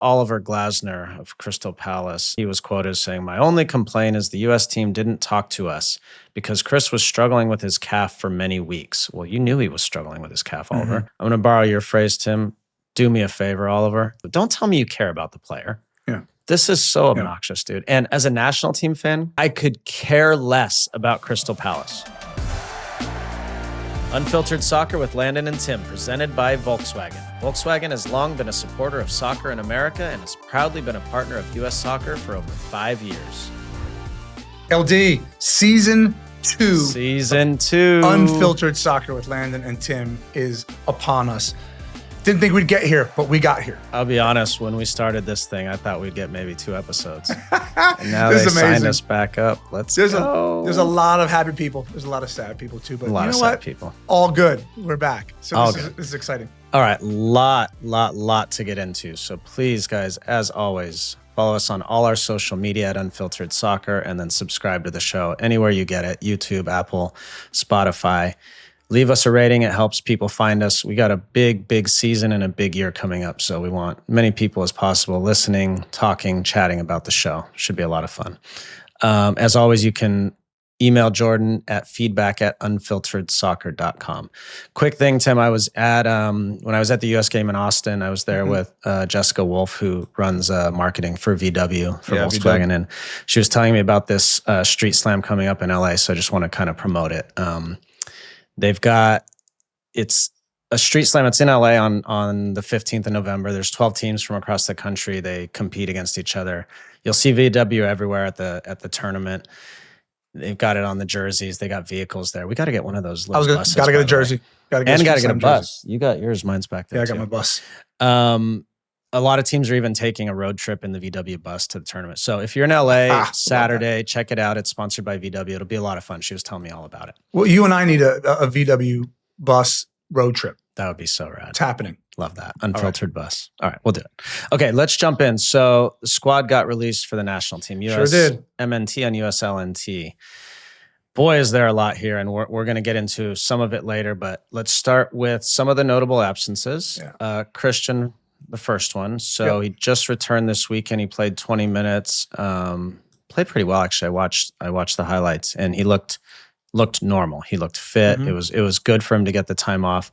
Oliver Glasner of Crystal Palace. He was quoted as saying, "My only complaint is the U.S. team didn't talk to us because Chris was struggling with his calf for many weeks." Well, you knew he was struggling with his calf, Oliver. I'm going to borrow your phrase, Tim. Do me a favor, Oliver. But don't tell me you care about the player. Yeah. This is so obnoxious, dude. And as a national team fan, I could care less about Crystal Palace. Unfiltered Soccer with Landon and Tim, presented by Volkswagen. Volkswagen has long been a supporter of soccer in America and has proudly been a partner of U.S. Soccer for over 5 years. LD, Season 2. Season 2. Unfiltered Soccer with Landon and Tim is upon us. Didn't think we'd get here, but we got here. I'll be honest, when we started this thing, I thought we'd get maybe 2 episodes. And now they signed us back up. Let's go. There's a lot of happy people. There's a lot of sad people too. But a lot you know of sad what? people. All good. We're back. So this is exciting. All right. Lot to get into. So please, guys, as always, follow us on all our social media at Unfiltered Soccer and then subscribe to the show anywhere you get it. YouTube, Apple, Spotify. Leave us a rating. It helps people find us. We got a big season and a big year coming up. So we want many people as possible listening, talking, chatting about the show. Should be a lot of fun. As always, you can email Jordan at feedback@unfilteredsoccer.com. Quick thing, Tim, I was at, when I was at the US game in Austin, I was there with Jessica Wolf, who runs marketing for VW, for Volkswagen. And she was telling me about this street slam coming up in LA. So I just want to kind of promote it. It's a street slam. It's in LA on the 15th of November. There's 12 teams from across the country. They compete against each other. You'll see VW everywhere at the tournament. They've got it on the jerseys. They got vehicles there. We got to get one of those little buses. Got to get a jersey. Got to get a bus. You got yours. Mine's back there. Yeah, I got my bus. A lot of teams are even taking a road trip in the VW bus to the tournament. So if you're in LA Saturday, check it out. It's sponsored by VW. It'll be a lot of fun. She was telling me all about it. Well, you and I need a VW bus road trip. That would be so rad. It's happening. Love that. Unfiltered bus. All right, we'll do it. Okay, let's jump in. So the squad got released for the national team. USMNT and USLNT. Boy, is there a lot here, and we're going to get into some of it later, but let's start with some of the notable absences. Yeah. Christian, the first one. So he just returned this weekend. He played 20 minutes. Played pretty well, actually. I watched the highlights, and he looked normal. He looked fit. It was good for him to get the time off.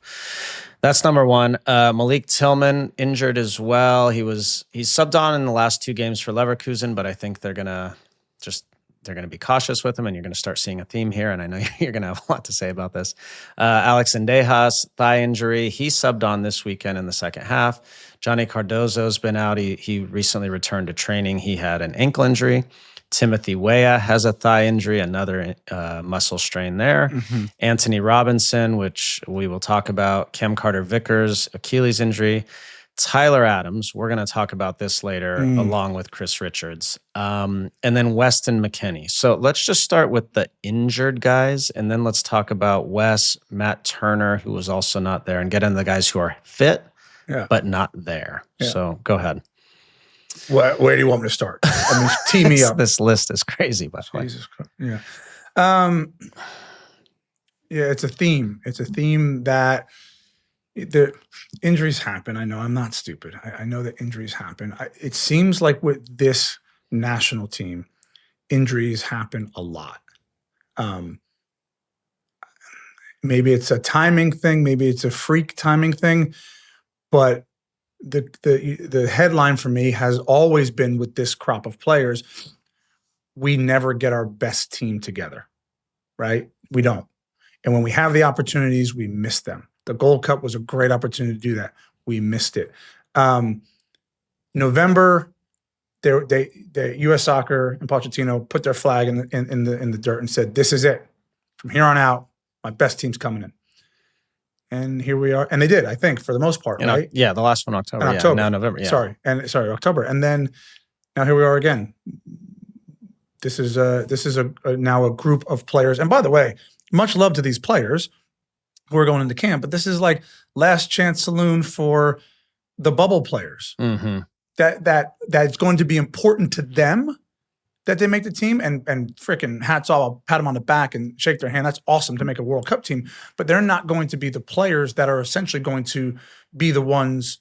That's number one. Malik Tillman injured as well. He's subbed on in the last 2 games for Leverkusen, but I think they're gonna be cautious with him, and you're gonna start seeing a theme here. And I know you're gonna have a lot to say about this. Alex Indejas, thigh injury. He subbed on this weekend in the second half. Johnny Cardozo's been out. He recently returned to training. He had an ankle injury. Timothy Weah has a thigh injury, another muscle strain there. Anthony Robinson, which we will talk about. Cam Carter-Vickers, Achilles injury. Tyler Adams, we're going to talk about this later, along with Chris Richards. And then Weston McKennie. So let's just start with the injured guys, and then let's talk about Wes, Matt Turner, who was also not there, and get into the guys who are fit, but not there. Yeah. So go ahead. Where do you want me to start? I mean, tee me up. This list is crazy, by the way. Jesus Christ. Yeah. It's a theme. It's a theme that the injuries happen. I know I'm not stupid. I know that injuries happen. It seems like with this national team, injuries happen a lot. Maybe it's a timing thing. Maybe it's a freak timing thing. But the headline for me has always been with this crop of players, we never get our best team together, right? We don't. And when we have the opportunities, we miss them. The Gold Cup was a great opportunity to do that. We missed it. November, the U.S. Soccer and Pochettino put their flag in the dirt and said, "This is it. From here on out, my best team's coming in." And here we are. And they did, I think, for the most part, right? Yeah, the last one, October. October. Now November. Yeah. Sorry, October. And then now here we are again. This is now a group of players. And by the way, much love to these players who are going into camp, but this is like last chance saloon for the bubble players. That's going to be important to them that they make the team, and freaking hats off. I'll pat them on the back and shake their hand. That's awesome to make a World Cup team, but they're not going to be the players that are essentially going to be the ones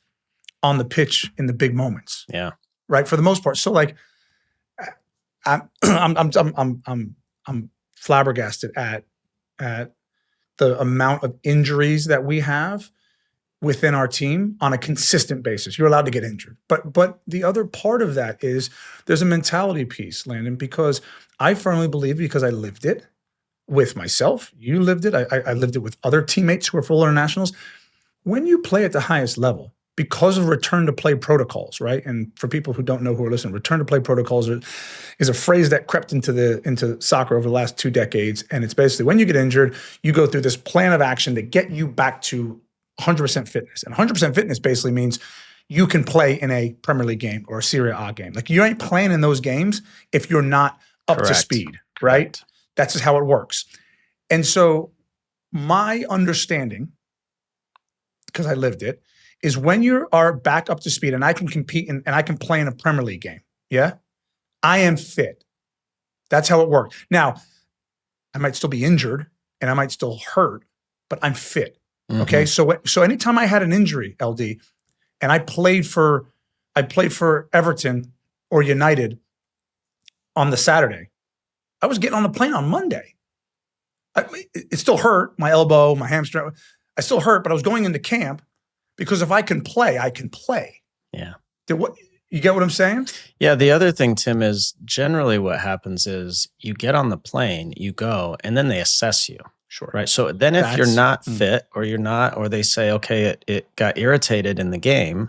on the pitch in the big moments. Yeah. Right. For the most part. So like, I'm flabbergasted at the amount of injuries that we have within our team on a consistent basis. You're allowed to get injured. But the other part of that is there's a mentality piece, Landon, because I firmly believe, because I lived it with myself, you lived it, I lived it with other teammates who are full internationals. When you play at the highest level, because of return to play protocols, right? And for people who don't know who are listening, return to play protocols is a phrase that crept into soccer over the last 2 decades. And it's basically when you get injured, you go through this plan of action to get you back to 100% fitness. And 100% fitness basically means you can play in a Premier League game or a Serie A game. Like you ain't playing in those games if you're not up to speed, right? That's just how it works. And so my understanding, because I lived it, is when you are back up to speed and I can compete and I can play in a Premier League game, yeah, I am fit. That's how it works. Now, I might still be injured and I might still hurt, but I'm fit. Mm-hmm. Okay, so anytime I had an injury, LD, and I played for Everton or United on the Saturday, I was getting on the plane on Monday. It still hurt, my elbow, my hamstring. I still hurt, but I was going into camp. Because if I can play, I can play. Yeah. You get what I'm saying? Yeah. The other thing, Tim, is generally what happens is you get on the plane, you go, and then they assess you. Sure. Right. So then if you're not fit or you're not, or they say, okay, it got irritated in the game,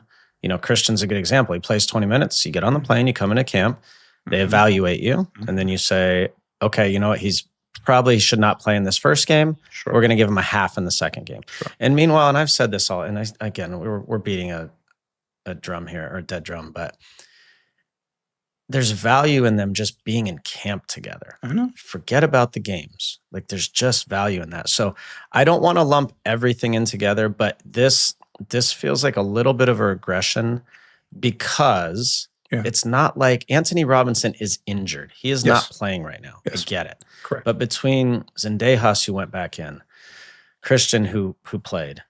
Christian's a good example. He plays 20 minutes. You get on the plane, you come into camp, they evaluate you, and then you say, okay, you know what? He's probably should not play in this first game. Sure. We're going to give him a half in the second game. Sure. And meanwhile, and I've said this all, and we're beating a drum here, or a dead drum, but there's value in them just being in camp together. I know. Forget about the games. Like there's just value in that. So I don't want to lump everything in together, but this feels like a little bit of a regression because it's not like Anthony Robinson is injured. He is not playing right now. Yes. I get it. Correct. But between Zendejas, who went back in, Christian, who played,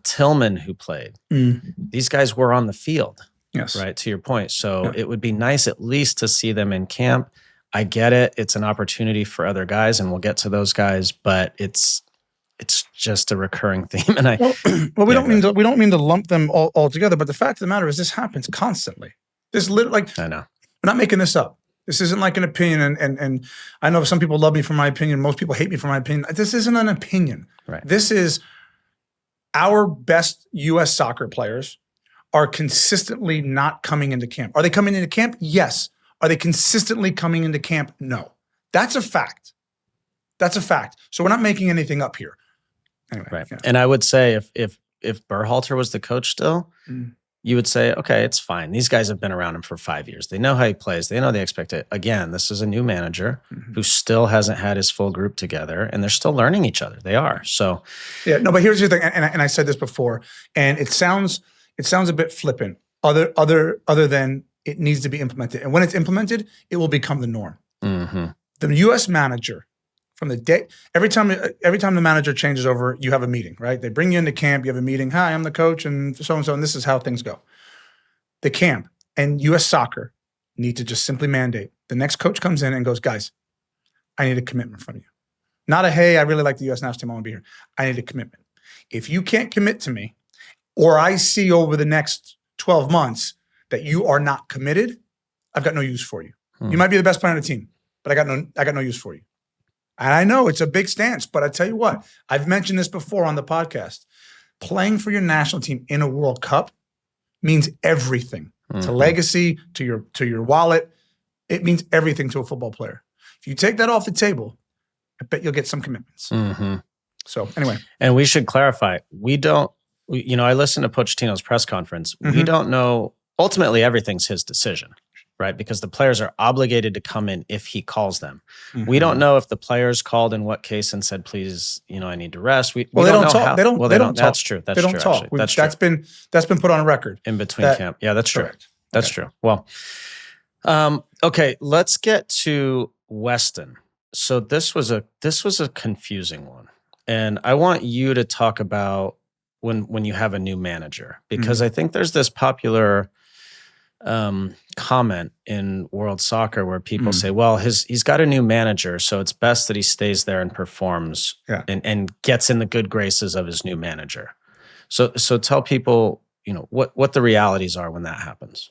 Tillman, who played, these guys were on the field. Yes. Right, to your point. So it would be nice at least to see them in camp. I get it. It's an opportunity for other guys, and we'll get to those guys, but it's just a recurring theme. And we don't mean to lump them all together, but the fact of the matter is this happens constantly. This literally, I know. We're not making this up. This isn't like an opinion, and I know some people love me for my opinion. Most people hate me for my opinion. This isn't an opinion. Right. This is our best U.S. soccer players are consistently not coming into camp. Are they coming into camp? Yes. Are they consistently coming into camp? No. That's a fact. That's a fact. So we're not making anything up here. Anyway. Right. Yeah. And I would say if Berhalter was the coach still, you would say, okay, it's fine. These guys have been around him for 5 years. They know how he plays. They know they expect it. Again, this is a new manager who still hasn't had his full group together, and they're still learning each other. They are. So, yeah, no, but here's the thing, and I said this before, and it sounds a bit flippant, other than it needs to be implemented. And when it's implemented, it will become the norm. Mm-hmm. The U.S. manager, from the day, every time the manager changes over, you have a meeting, right? They bring you into camp, you have a meeting. Hi, I'm the coach, and so-and-so, and this is how things go. The camp and U.S. soccer need to just simply mandate. The next coach comes in and goes, guys, I need a commitment from you. Not a, hey, I really like the U.S. national team, I want to be here. I need a commitment. If you can't commit to me, or I see over the next 12 months that you are not committed, I've got no use for you. You might be the best player on the team, but I got no use for you. And I know it's a big stance, but I tell you what, I've mentioned this before on the podcast. Playing for your national team in a World Cup means everything to legacy, to your wallet. It means everything to a football player. If you take that off the table, I bet you'll get some commitments. So anyway. And we should clarify, I listened to Pochettino's press conference. We don't know, ultimately everything's his decision, right? Because the players are obligated to come in if he calls them. We don't know if the players called in what case and said, please, I need to rest. We they don't talk. They don't talk. That's true. That's true. Talk. That's been put on record. In between camp. Yeah, that's true. That's true. Well, okay, let's get to Weston. So this was a confusing one. And I want you to talk about when you have a new manager, because I think there's this popular comment in world soccer where people say, well, he's got a new manager, so it's best that he stays there and performs and gets in the good graces of his new manager. So tell people, what the realities are when that happens.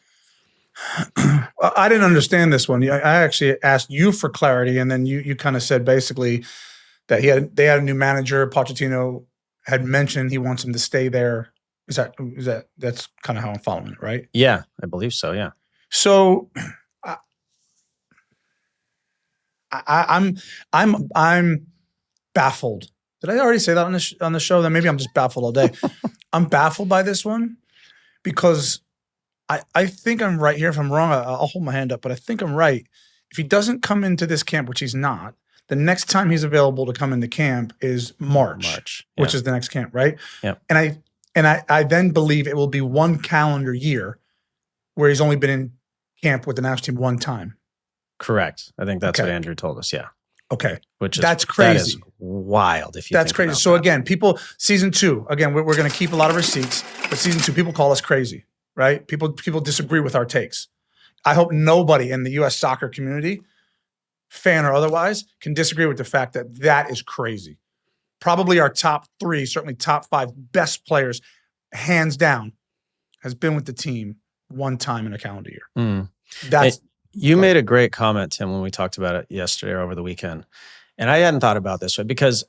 I didn't understand this one. I actually asked you for clarity, and then you kind of said basically that they had a new manager. Pochettino had mentioned he wants him to stay there. That's kind of how I'm following it, right? Yeah, I believe so. Yeah. So I'm baffled. Did I already say that on the show? Then maybe I'm just baffled all day. I'm baffled by this one because I think I'm right here. If I'm wrong, I'll hold my hand up, but I think I'm right. If he doesn't come into this camp, which he's not, the next time he's available to come into camp is March, which is the next camp, right? Yeah. And I then believe it will be 1 calendar year where he's only been in camp with the national team 1 time. Correct. I think that's what Andrew told us. Yeah. Okay. That's crazy. That is wild. If you that's think crazy. About so that. Again, people, season 2, again, we're going to keep a lot of receipts, but season 2, people call us crazy, right? People disagree with our takes. I hope nobody in the U.S. soccer community, fan or otherwise, can disagree with the fact that is crazy. Probably our top 3, certainly top 5 best players, hands down, has been with the team 1 time in a calendar year. You made a great comment, Tim, when we talked about it yesterday or over the weekend. And I hadn't thought about this way because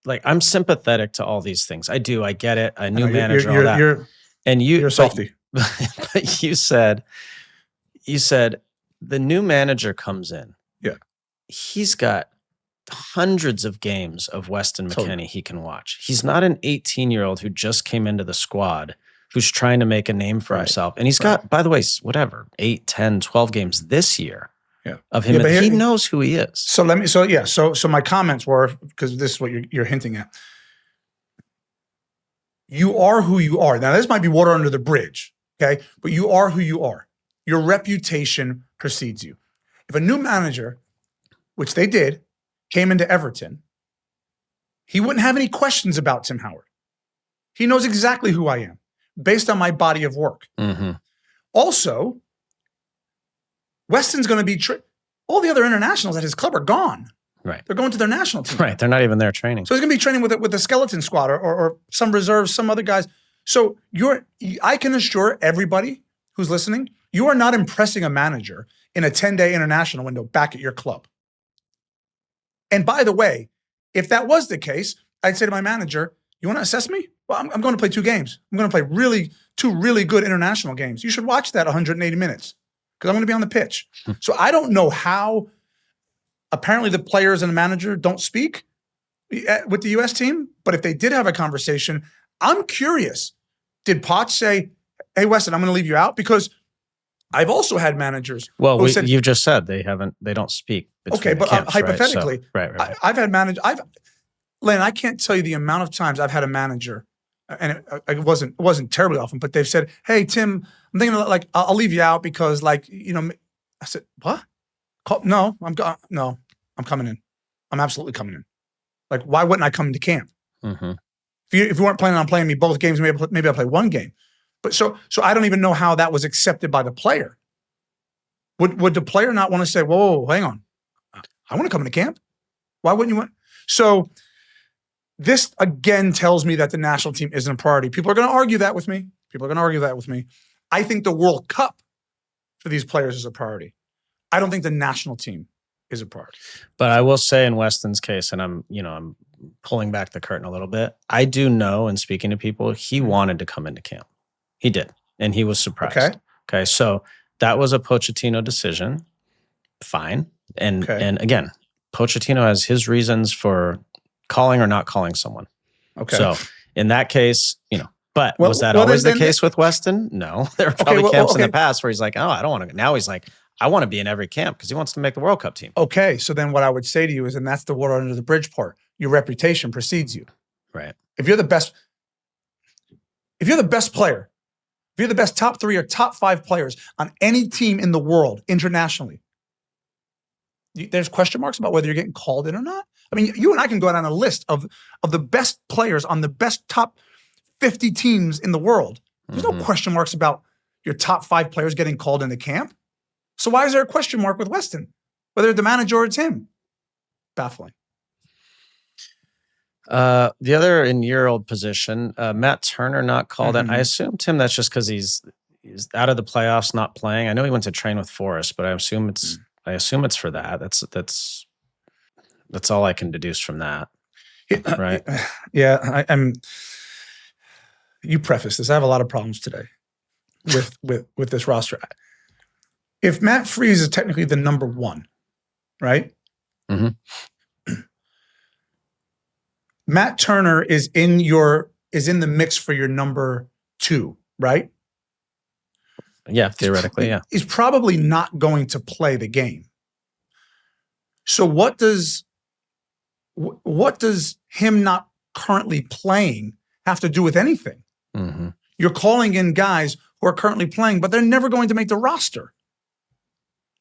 I'm sympathetic to all these things. I do. I get it. A new manager, all that. You're softy. But you said the new manager comes in. Yeah. He's got hundreds of games of Weston McKennie he can watch. He's not an 18-year-old who just came into the squad who's trying to make a name for himself. And he's got, by the way, 8, 10, 12 games this year of him. And he knows who he is. So my comments were, because this is what you're hinting at. You are who you are. Now, this might be water under the bridge, okay? But you are who you are. Your reputation precedes you. If a new manager, which they did, came into Everton, he wouldn't have any questions about Tim Howard. He knows exactly who I am based on my body of work. Mm-hmm. Also, Weston's going to be all the other internationals at his club are gone. Right. They're going to their national team. Right. They're not even there training. So he's going to be training with the skeleton squad or some reserves, some other guys. So I can assure everybody who's listening, you are not impressing a manager in a 10-day international window back at your club. And by the way, if that was the case, I'd say to my manager, you want to assess me? Well, I'm going to play 2 games. I'm going to play 2 really good international games. You should watch that 180 minutes because I'm going to be on the pitch. So I don't know how apparently the players and the manager don't speak with the U.S. team, but if they did have a conversation, I'm curious. Did Poch say, hey, Weston, I'm going to leave you out? Because I've also had managers. Well, you've just said they don't speak. Okay, but camps, hypothetically, right? So, I've had managers. Len, I can't tell you the amount of times I've had a manager, and it wasn't terribly often, but they've said, "Hey, Tim, I'm thinking of, I'll leave you out because I said, "What? No, I'm coming in. I'm absolutely coming in. Why wouldn't I come into camp? Mm-hmm. If you weren't planning on playing me both games, maybe I'll play 1 game. But so I don't even know how that was accepted by the player. Would the player not want to say, whoa, hang on, I want to come into camp? Why wouldn't you want? So this again tells me that the national team isn't a priority. People are going to argue that with me. I think the World Cup for these players is a priority. I don't think the national team is a priority. But I will say in Weston's case, and I'm pulling back the curtain a little bit, I do know, in speaking to people, he wanted to come into camp. He did, and he was surprised. Okay, so that was a Pochettino decision. Fine. And again, Pochettino has his reasons for calling or not calling someone. Okay. So in that case, but was that always the case with Weston? No. There were probably camps in the past where he's like, oh, I don't want to. Now he's like, I want to be in every camp because he wants to make the World Cup team. Okay. So then what I would say to you is, and that's the water under the bridge part, your reputation precedes you. Right. If you're the best player, if you're the best top 3 or top 5 players on any team in the world internationally, there's question marks about whether you're getting called in or not. I mean, you and I can go down a list of the best players on the best top 50 teams in the world. There's no question marks about your top 5 players getting called into camp. So why is there a question mark with Weston? Whether the manager or it's him. Baffling. The other in your old position, Matt Turner not called in. I assume, Tim, that's just because he's out of the playoffs, not playing. I know he went to train with Forrest, but I assume it's for that. That's all I can deduce from that. Right? Yeah, I'm. You preface this. I have a lot of problems today with this roster. If Matt Freese is technically the number 1, right? Matt Turner is in the mix for your number 2, right? Yeah, theoretically, yeah. He's probably not going to play the game. So what does him not currently playing have to do with anything? You're calling in guys who are currently playing, but they're never going to make the roster.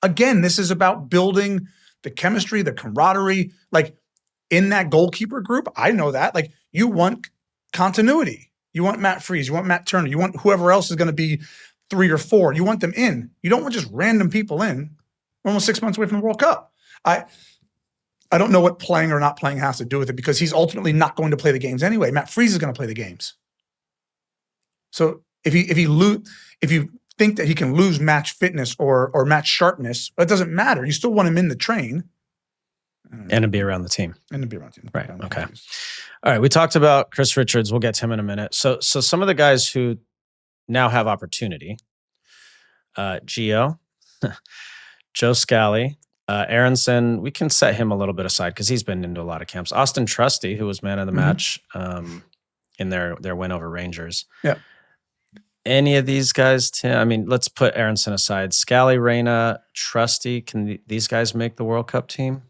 Again, this is about building the chemistry, the camaraderie. Like in that goalkeeper group, I know that. Like you want continuity. You want Matt Freese. You want Matt Turner. You want whoever else is going to be 3 or 4. You want them in. You don't want just random people in. We're almost 6 months away from the World Cup. I don't know what playing or not playing has to do with it because he's ultimately not going to play the games anyway. Matt Freese is going to play the games. So if you think that he can lose match fitness or match sharpness, it doesn't matter. You still want him in the train. And to be around the team. Right. Okay. All right. We talked about Chris Richards. We'll get to him in a minute. So some of the guys who now have opportunity, Gio, Joe Scally, Aronson, we can set him a little bit aside because he's been into a lot of camps. Austin Trusty, who was man of the match in their win over Rangers. Yeah. Any of these guys, Tim? I mean, let's put Aronson aside. Scally, Reyna, Trusty, can these guys make the World Cup team?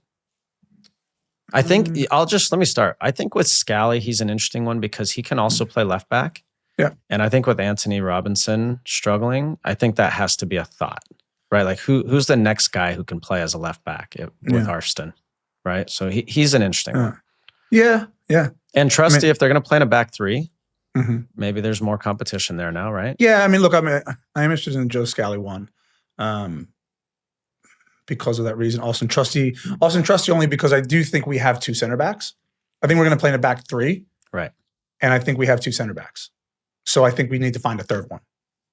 I think let me start. I think with Scally, he's an interesting one because he can also play left back. Yeah. And I think with Anthony Robinson struggling, I think that has to be a thought, right? Like who's the next guy who can play as a left back with Arston, right? So he's an interesting one. Yeah. Yeah. And Trusty, if they're going to play in a back 3, maybe there's more competition there now, right? Yeah. I mean, look, I'm interested in the Joe Scally one. Because of that reason. Austin Trusty only because I do think we have 2 center backs. I think we're going to play in a back 3. Right. And I think we have 2 center backs. So I think we need to find a third one.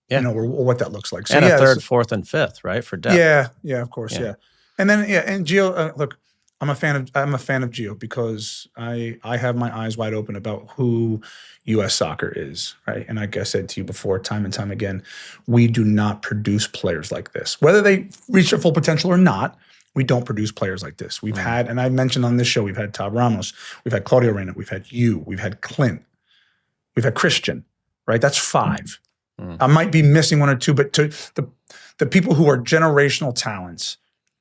Yeah. Or what that looks like. So and a third, fourth, and fifth, right? For depth. Yeah. Yeah, of course. Yeah. And then, and Gio, look, I'm a fan of Gio because I have my eyes wide open about who U.S. soccer is, right? And like I said to you before, time and time again, we do not produce players like this. Whether they reach their full potential or not, we don't produce players like this. We've had, and I mentioned on this show, we've had Tab Ramos, we've had Claudio Reyna, we've had you, we've had Clint, we've had Christian, right? That's 5. I might be missing 1 or 2, but to the people who are generational talents,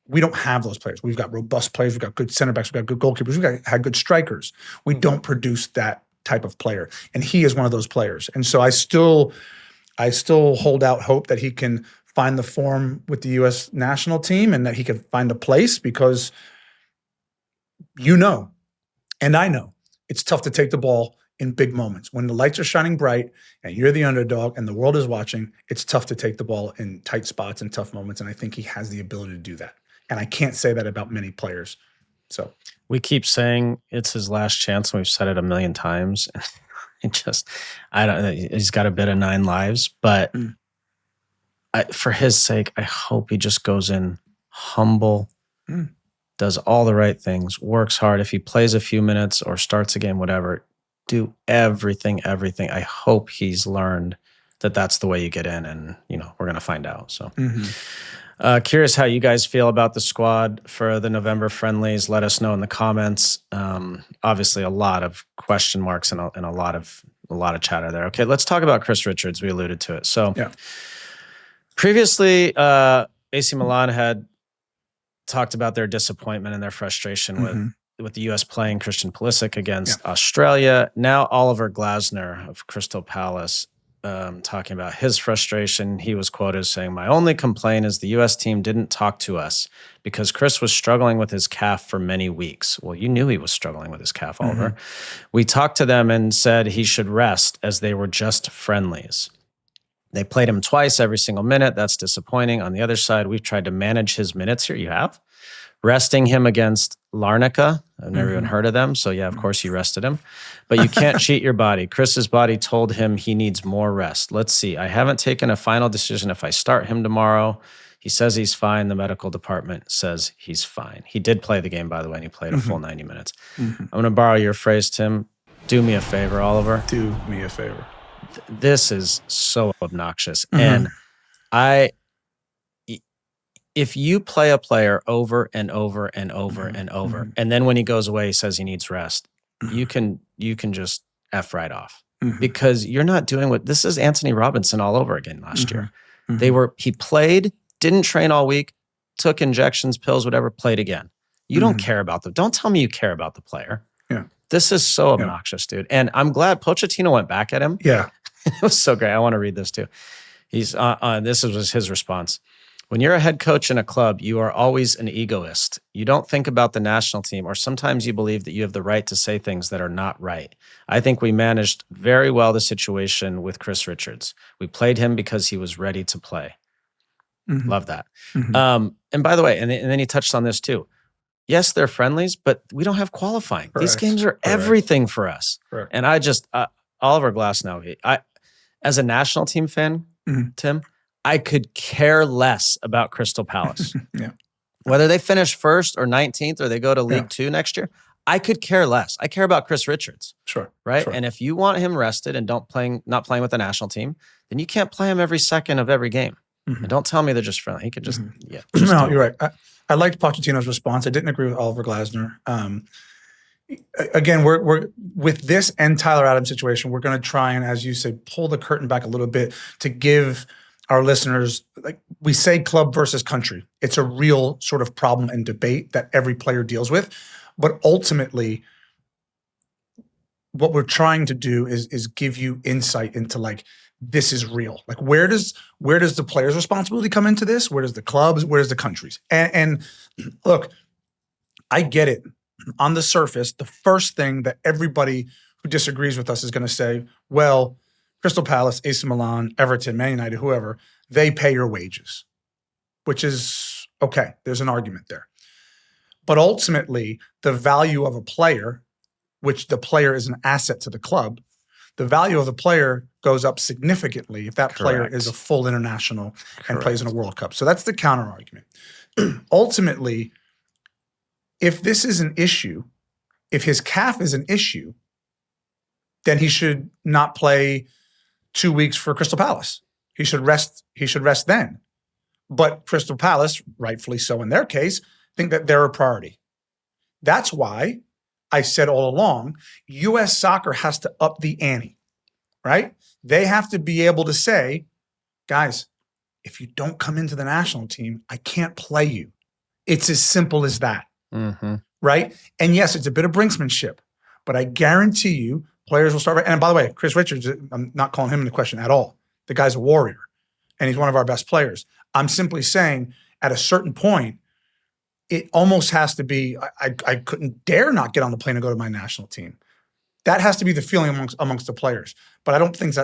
we don't have those players. We've got robust players. We've got good center backs. We've got good goalkeepers. We've had good strikers. We don't produce that type of player. And he is one of those players. And so I still hold out hope that he can find the form with the U.S. national team and that he can find a place because and I know, it's tough to take the ball in big moments. When the lights are shining bright and you're the underdog and the world is watching, it's tough to take the ball in tight spots and tough moments. And I think he has the ability to do that. And I can't say that about many players. So we keep saying it's his last chance, and we've said it a million times. He's got a bit of 9 lives, but for his sake, I hope he just goes in humble, does all the right things, works hard. If he plays a few minutes or starts a game, whatever, do everything. I hope he's learned that that's the way you get in, and we're going to find out. So. Curious how you guys feel about the squad for the November friendlies. Let us know in the comments. Obviously, a lot of question marks and a lot of chatter there. Okay, let's talk about Chris Richards. We alluded to it. So, previously, AC Milan had talked about their disappointment and their frustration with the U.S. playing Christian Pulisic against Australia. Now, Oliver Glasner of Crystal Palace talking about his frustration. He was quoted as saying, "My only complaint is the U.S. team didn't talk to us because Chris was struggling with his calf for many weeks." Well, you knew he was struggling with his calf, Oliver. We talked to them and said he should rest as they were just friendlies. They played him twice every single minute. That's disappointing. On the other side, we've tried to manage his minutes here. You have. Resting him against Larnaca. I've never even heard of them. So, yeah, of course you rested him. But you can't cheat your body. Chris's body told him he needs more rest. Let's see. I haven't taken a final decision if I start him tomorrow. He says he's fine. The medical department says he's fine. He did play the game, by the way, and he played a full 90 minutes. I'm going to borrow your phrase, Tim. Do me a favor, Oliver. Do me a favor. This is so obnoxious. And if you play a player over and over and over and over, and then when he goes away, he says he needs rest, you can just F right off because you're not doing what this is. Anthony Robinson all over again last year. He played, didn't train all week, took injections, pills, whatever, played again. You don't care about them. Don't tell me you care about the player. Yeah. This is so obnoxious, dude. And I'm glad Pochettino went back at him. Yeah. It was so great. I want to read this too. This was his response. When you're a head coach in a club, you are always an egoist. You don't think about the national team, or sometimes you believe that you have the right to say things that are not right. I think we managed very well the situation with Chris Richards. We played him because he was ready to play. Love that. And by the way, and then he touched on this too. Yes, they're friendlies, but we don't have qualifying. Correct. These games are everything for us. Correct. And I just, Oliver Glasner, as a national team fan, Tim, I could care less about Crystal Palace. Whether they finish first or 19th or they go to League Two next year, I could care less. I care about Chris Richards. Sure. Right? Sure. And if you want him rested and not playing with the national team, then you can't play him every second of every game. And don't tell me they're just friendly. He could just, No, you're right. I liked Pochettino's response. I didn't agree with Oliver Glasner. Again, we're with this and Tyler Adams situation, we're going to try and, as you say, pull the curtain back a little bit to give our listeners, like we say, club versus country. It's a real sort of problem and debate that every player deals with. But ultimately, what we're trying to do is give you insight into like, this is real. Like, where does the player's responsibility come into this? Where does the clubs? Where does the countries? And look, I get it. On the surface, the first thing that everybody who disagrees with us is going to say, well, Crystal Palace, AC Milan, Everton, Man United, whoever, they pay your wages, which is okay. There's an argument there. But ultimately, the value of a player, which the player is an asset to the club, the value of the player goes up significantly if that player is a full international and plays in a World Cup. So that's the counter argument. Ultimately, if this is an issue, if his calf is an issue, then he should not play 2 weeks for Crystal Palace. He should rest then. But Crystal Palace, rightfully so in their case, think that they're a priority. That's why I said all along, U.S. Soccer has to up the ante, right? They have to be able to say, guys, if you don't come into the national team, I can't play you. It's as simple as that, right? And yes, it's a bit of brinksmanship, but I guarantee you players will start. And by the way, Chris Richards, I'm not calling him into question at all. The guy's a warrior, and he's one of our best players. I'm simply saying at a certain point, it almost has to be, I couldn't dare not get on the plane and go to my national team. That has to be the feeling amongst the players. But I don't think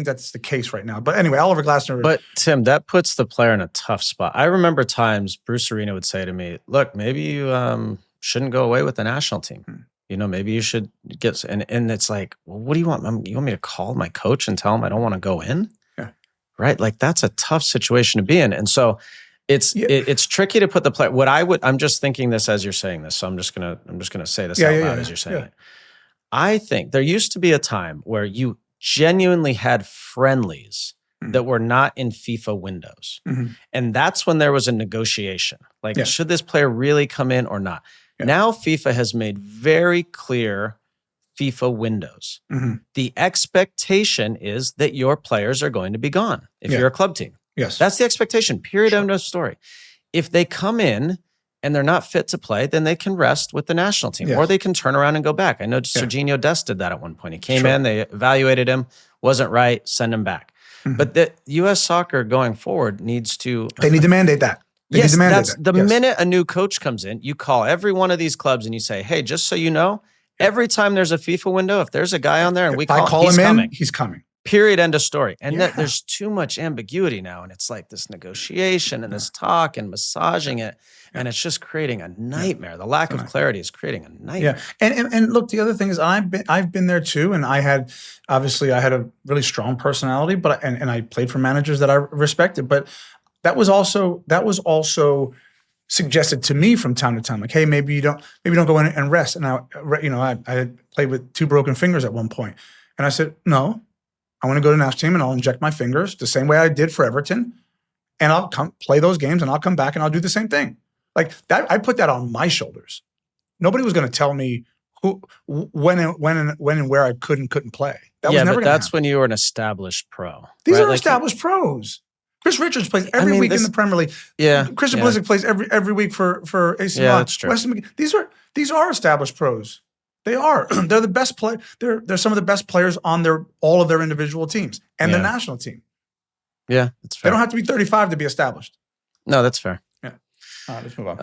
that's the case right now. But anyway, Oliver Glasner. But Tim, that puts the player in a tough spot. I remember times Bruce Arena would say to me, look, maybe you shouldn't go away with the national team. You know, maybe you should get, and it's like, well, what do you want? You want me to call my coach and tell him I don't want to go in? Yeah. Right? Like that's a tough situation to be in. And so it's tricky to put the player. I'm just thinking this as you're saying this, so I'm just gonna say this out loud as you're saying it. I think there used to be a time where you genuinely had friendlies that were not in FIFA windows, and that's when there was a negotiation. Like, should this player really come in or not? Yeah. Now FIFA has made very clear FIFA windows. The expectation is that your players are going to be gone if you're a club team. Yes. That's the expectation, period, end of story. If they come in and they're not fit to play, then they can rest with the national team or they can turn around and go back. I know Serginho Dest did that at one point. He came in, they evaluated him, wasn't right, send him back. But the U.S. Soccer going forward needs to. They need to mandate that. Minute a new coach comes in, you call every one of these clubs and you say, hey, just so you know, every time there's a FIFA window, if there's a guy on there and we call him in, he's coming. Period. End of story. And there's too much ambiguity now. And it's like this negotiation and this talk and massaging it. And it's just creating a nightmare. The lack of clarity is creating a nightmare. Yeah. And look, the other thing is I've been there too. And I had a really strong personality, but and I played for managers that I respected. But that was also suggested to me from time to time, like, hey, maybe you don't go in and rest. And I had played with 2 broken fingers at one point. And I said, no. I want to go to the national team and I'll inject my fingers the same way I did for Everton, and I'll come play those games and I'll come back and I'll do the same thing. Like that, I put that on my shoulders. Nobody was going to tell me when and where I could and couldn't play. That was never. But that's when you were an established pro. These are established pros. Chris Richards plays every week in the Premier League. Yeah, Christian Pulisic plays every week for AC Milan. That's true. These are established pros. They are. They're the best play. They're some of the best players on all of their individual teams and the national team. Yeah, that's fair. They don't have to be 35 to be established. No, that's fair. Yeah. All right, let's move on.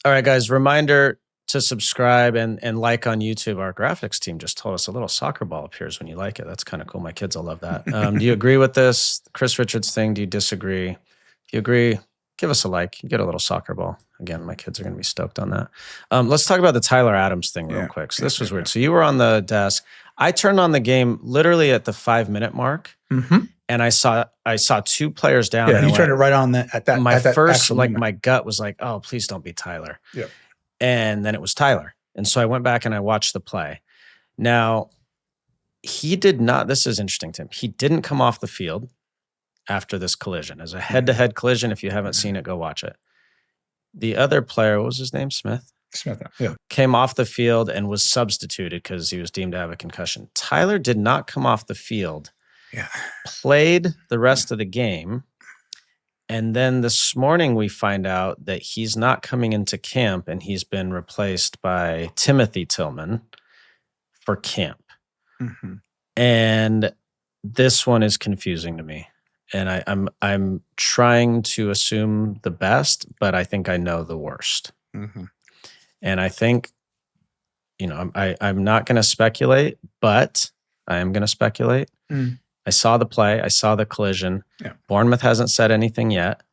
All right, guys. Reminder to subscribe and like on YouTube. Our graphics team just told us a little soccer ball appears when you like it. That's kind of cool. My kids will love that. Do you agree with this Chris Richards thing? Do you disagree? If you agree, give us a like. You get a little soccer ball. Again, my kids are going to be stoked on that. Let's talk about the Tyler Adams thing real quick. So this was weird. So you were on the desk. I turned on the game literally at the 5-minute mark, and I saw 2 players down. Yeah, and you turned it right on at that. My first, moment. my gut was like, oh, please don't be Tyler. Yeah. And then it was Tyler. And so I went back and I watched the play. Now, he did not, this is interesting to him. He didn't come off the field after this collision. As a head-to-head collision, if you haven't seen it, go watch it. The other player, what was his name? Smith, came off the field and was substituted because he was deemed to have a concussion. Tyler did not come off the field, played the rest of the game. And then this morning we find out that he's not coming into camp and he's been replaced by Timothy Tillman for camp. And this one is confusing to me. And I'm trying to assume the best, but I think I know the worst. And I think, I'm not going to speculate, but I am going to speculate. I saw the play. I saw the collision. Bournemouth hasn't said anything yet.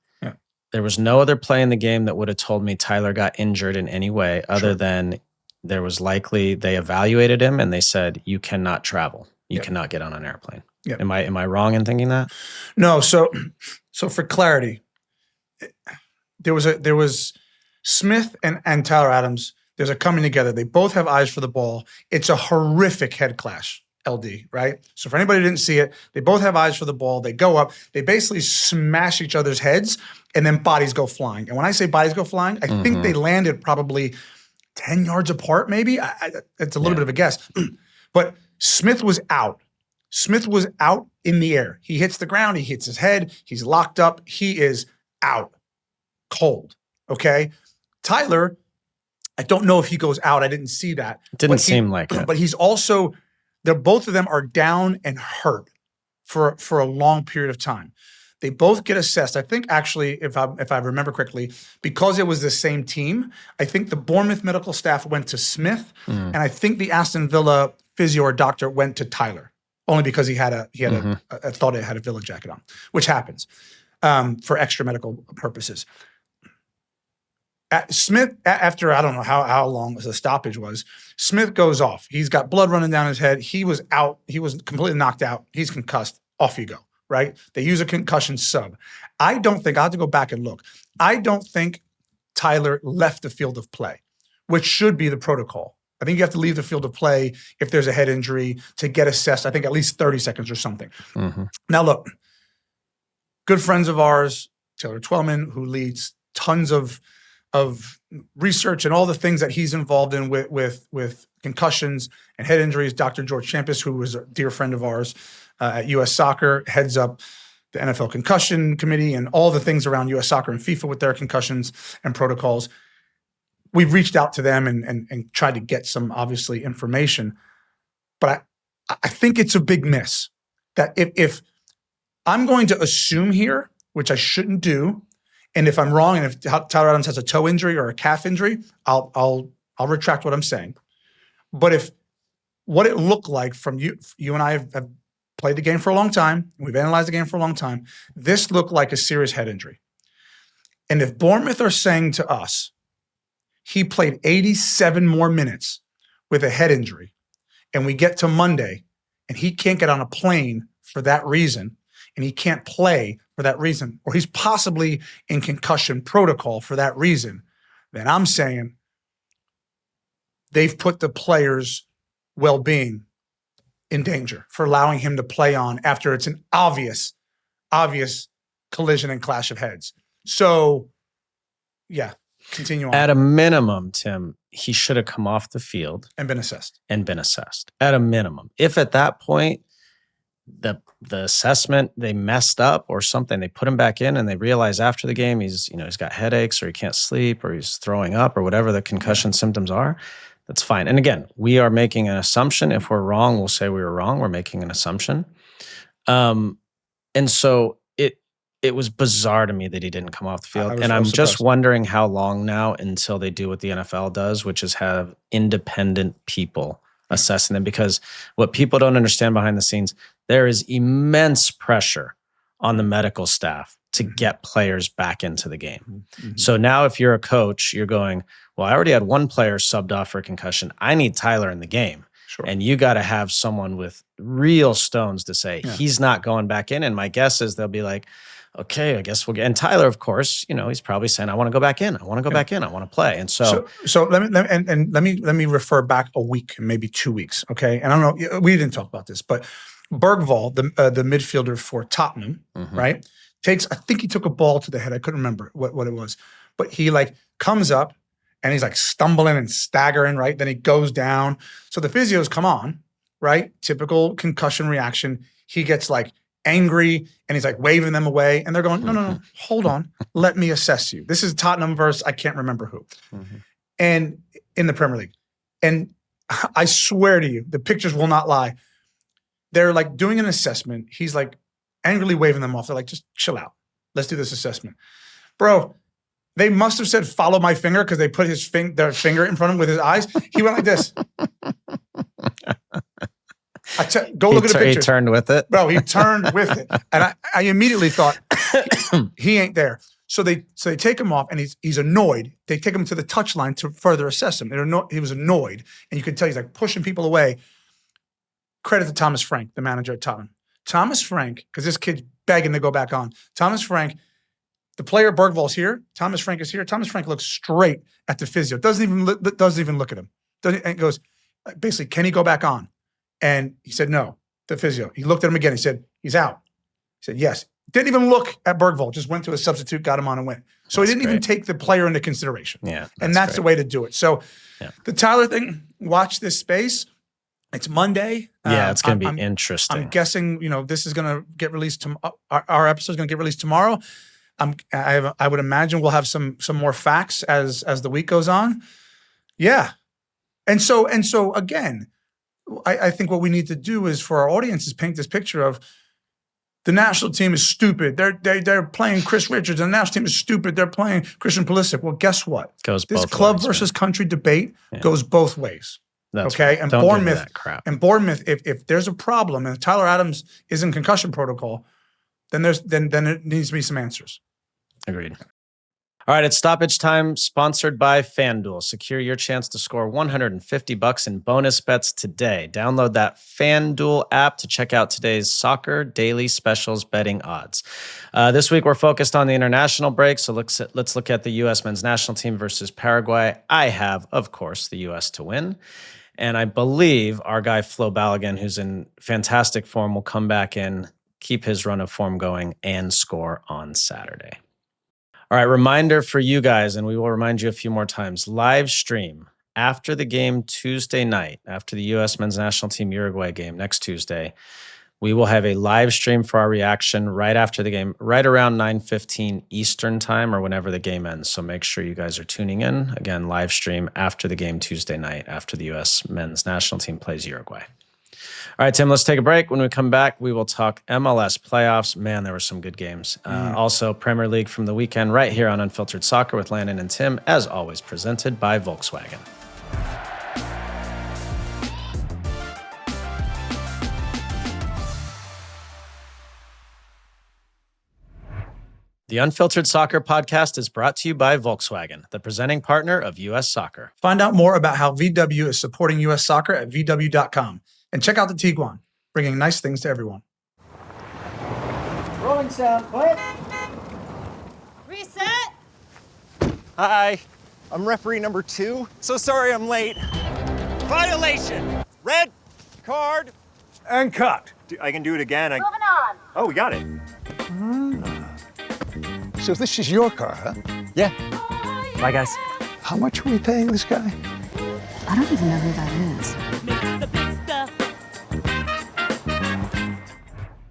There was no other play in the game that would have told me Tyler got injured in any way other than there was likely they evaluated him and they said, you cannot travel. You cannot get on an airplane. Am I wrong in thinking that? No. So for clarity, there was Smith and Tyler Adams. There's a coming together. They both have eyes for the ball. It's a horrific head clash, LD, right? So for anybody who didn't see it, they both have eyes for the ball. They go up. They basically smash each other's heads, and then bodies go flying. And when I say bodies go flying, I think they landed probably 10 yards apart, maybe. It's a little bit of a guess. But Smith was out. Smith was out in the air. He hits the ground. He hits his head. He's locked up. He is out. Cold. Okay? Tyler, I don't know if he goes out. I didn't see that. It didn't seem like it. But he's also, both of them are down and hurt for a long period of time. They both get assessed. I think actually, if I remember correctly, because it was the same team, I think the Bournemouth medical staff went to Smith, and I think the Aston Villa physio or doctor went to Tyler, only because he had a thought it had a Villa jacket on, which happens for extra medical purposes. Smith, after I don't know how long the stoppage was, Smith goes off. He's got blood running down his head. He was out. He was completely knocked out. He's concussed. Off you go, right? They use a concussion sub. I have to go back and look. I don't think Tyler left the field of play, which should be the protocol. I think you have to leave the field of play if there's a head injury to get assessed, I think at least 30 seconds or something. Now look, good friends of ours, Taylor Twellman, who leads tons of research and all the things that he's involved in with concussions and head injuries. Dr. George Champus, who was a dear friend of ours at US Soccer, heads up the NFL Concussion Committee and all the things around US Soccer and FIFA with their concussions and protocols. We've reached out to them and tried to get some, obviously, information. But I think it's a big miss that if I'm going to assume here, which I shouldn't do, and if I'm wrong, and if Tyler Adams has a toe injury or a calf injury, I'll retract what I'm saying. But if what it looked like from you and I have played the game for a long time, we've analyzed the game for a long time, this looked like a serious head injury. And if Bournemouth are saying to us, he played 87 more minutes with a head injury, and we get to Monday, and he can't get on a plane for that reason, and he can't play for that reason, or he's possibly in concussion protocol for that reason, then I'm saying they've put the player's well-being in danger for allowing him to play on after it's an obvious collision and clash of heads. So, yeah, continue on. At a minimum, Tim, he should have come off the field and been assessed. At a minimum. If at that point the assessment, they messed up or something, they put him back in and they realize after the game he's got headaches or he can't sleep or he's throwing up or whatever the concussion symptoms are, that's fine. And again, we are making an assumption. If we're wrong, we'll say we were wrong. We're making an assumption. And so it was bizarre to me that he didn't come off the field. And I'm just wondering how long now until they do what the NFL does, which is have independent people assessing them. Because what people don't understand behind the scenes, there is immense pressure on the medical staff to get players back into the game. Mm-hmm. So now if you're a coach, you're going, well, I already had one player subbed off for a concussion. I need Tyler in the game. Sure. And you got to have someone with real stones to say, he's not going back in. And my guess is they'll be like, okay, I guess we'll get. And Tyler, of course, he's probably saying, I want to go back in. I want to go back in. I want to play. And so let me refer back a week, maybe 2 weeks. Okay. And I don't know, we didn't talk about this, but Bergvall, the midfielder for Tottenham, right? I think he took a ball to the head. I couldn't remember what it was, but he comes up and he's stumbling and staggering, right? Then he goes down. So the physios come on, right? Typical concussion reaction. He gets angry and he's waving them away. And they're going, no, hold on. Let me assess you. This is Tottenham versus I can't remember who. Mm-hmm. And in the Premier League. And I swear to you, the pictures will not lie. They're doing an assessment. He's angrily waving them off. They're just chill out. Let's do this assessment. Bro, they must have said, follow my finger because they put their finger in front of him with his eyes. He went like this. Go look at the picture. He turned with it. Bro, he turned with it. And I immediately thought, he ain't there. So they take him off and he's annoyed. They take him to the touchline to further assess him. He was annoyed. And you could tell he's pushing people away. Credit to Thomas Frank, the manager at Tottenham. Thomas Frank, because this kid's begging to go back on. Thomas Frank, the player Bergvall's here. Thomas Frank is here. Thomas Frank looks straight at the physio. Doesn't even look at him. And goes, basically, can he go back on? And he said, no, the physio. He looked at him again. He said, he's out. He said, yes. Didn't even look at Bergvall. Just went to a substitute, got him on and went. So he didn't even take the player into consideration. Yeah, and that's the way to do it. So the Tyler thing, watch this space. It's Monday. Yeah, it's going to be interesting. I'm guessing, this is going to get released. Our episode is going to get released tomorrow. I would imagine we'll have some more facts as the week goes on. Yeah. And so again, I think what we need to do is for our audience is paint this picture of the national team is stupid. They're playing Chris Richards, and the national team is stupid. They're playing Christian Pulisic. Well, guess what? This club versus country debate goes both ways. Okay, and Bournemouth, if there's a problem and Tyler Adams is in concussion protocol, then there needs to be some answers. Agreed. All right, it's stoppage time, sponsored by FanDuel. Secure your chance to score $150 in bonus bets today. Download that FanDuel app to check out today's soccer daily specials betting odds. This week, we're focused on the international break, so let's look at the U.S. men's national team versus Paraguay. I have, of course, the U.S. to win. And I believe our guy Flo Balogun, who's in fantastic form, will come back in, keep his run of form going, and score on Saturday. All right, reminder for you guys, and we will remind you a few more times, live stream after the game Tuesday night, after the U.S. men's national team Uruguay game next Tuesday. We will have a live stream for our reaction right after the game, right around 9:15 Eastern time or whenever the game ends. So make sure you guys are tuning in. Again, live stream after the game Tuesday night after the U.S. men's national team plays Uruguay. All right, Tim, let's take a break. When we come back, we will talk MLS playoffs. Man, there were some good games. Also, Premier League from the weekend right here on Unfiltered Soccer with Landon and Tim, as always, presented by Volkswagen. The Unfiltered Soccer podcast is brought to you by Volkswagen, the presenting partner of U.S. Soccer. Find out more about how VW is supporting U.S. Soccer at VW.com. And check out the Tiguan, bringing nice things to everyone. Rolling sound, quiet. Reset. Hi, I'm referee number 2. So sorry I'm late. Violation. Red card. And cut. I can do it again. Moving on. Oh, we got it. So this is your car, huh? Yeah. Bye, guys. How much are we paying this guy? I don't even know who that is.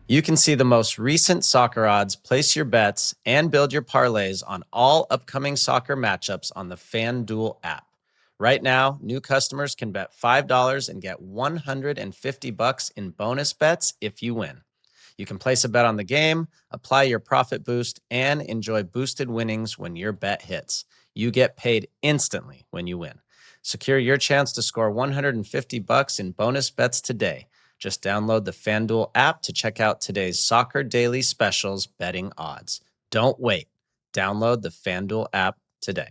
You can see the most recent soccer odds, place your bets, and build your parlays on all upcoming soccer matchups on the FanDuel app. Right now, new customers can bet $5 and get $150 in bonus bets if you win. You can place a bet on the game, apply your profit boost, and enjoy boosted winnings when your bet hits. You get paid instantly when you win. Secure your chance to score $150 in bonus bets today. Just download the FanDuel app to check out today's Soccer Daily Specials betting odds. Don't wait. Download the FanDuel app today.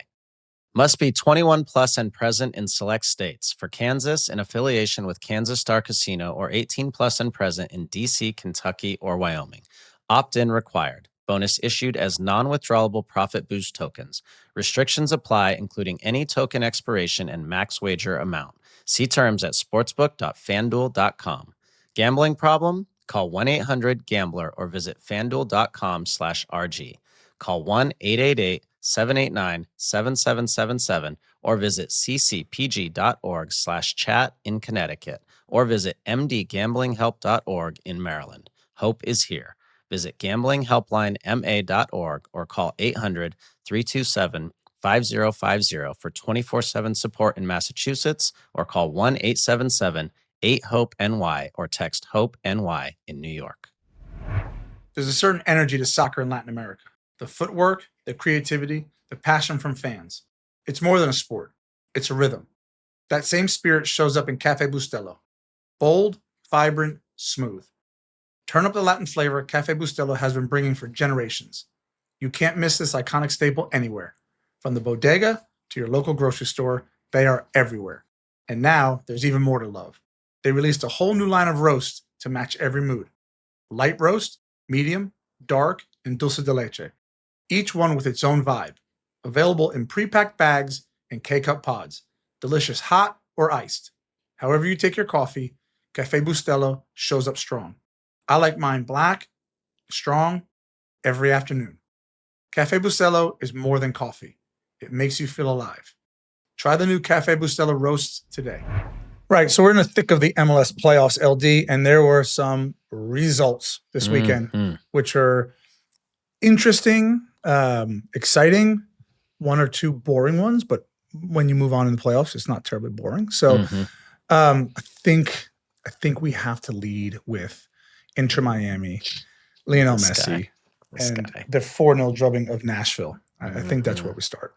Must be 21 plus and present in select states. For Kansas, in affiliation with Kansas Star Casino, or 18 plus and present in D.C., Kentucky, or Wyoming. Opt-in required. Bonus issued as non-withdrawable profit boost tokens. Restrictions apply, including any token expiration and max wager amount. See terms at sportsbook.fanduel.com. Gambling problem? Call 1-800-GAMBLER or visit fanduel.com/RG. Call 1-888-789-7777 or visit ccpg.org/chat in Connecticut or visit mdgamblinghelp.org in Maryland. Hope is here. Visit gamblinghelplinema.org or call 800-327-5050 for 24/7 support in Massachusetts or call 1-877-8-HOPE-NY or text HOPE-NY in New York. There's a certain energy to soccer in Latin America. The footwork, the creativity, the passion from fans. It's more than a sport. It's a rhythm. That same spirit shows up in Café Bustelo. Bold, vibrant, smooth. Turn up the Latin flavor Café Bustelo has been bringing for generations. You can't miss this iconic staple anywhere. From the bodega to your local grocery store, they are everywhere. And now there's even more to love. They released a whole new line of roasts to match every mood. Light roast, medium, dark, and dulce de leche. Each one with its own vibe. Available in pre-packed bags and K-Cup pods. Delicious hot or iced. However you take your coffee, Café Bustelo shows up strong. I like mine black, strong, every afternoon. Café Bustelo is more than coffee. It makes you feel alive. Try the new Café Bustelo roasts today. Right, so we're in the thick of the MLS playoffs, LD, and there were some results this weekend, which are interesting, exciting, one or two boring ones, but when you move on in the playoffs, it's not terribly boring. So I think we have to lead with Inter Miami, Lionel Messi, and the 4-0 drubbing of Nashville. I think that's where we start.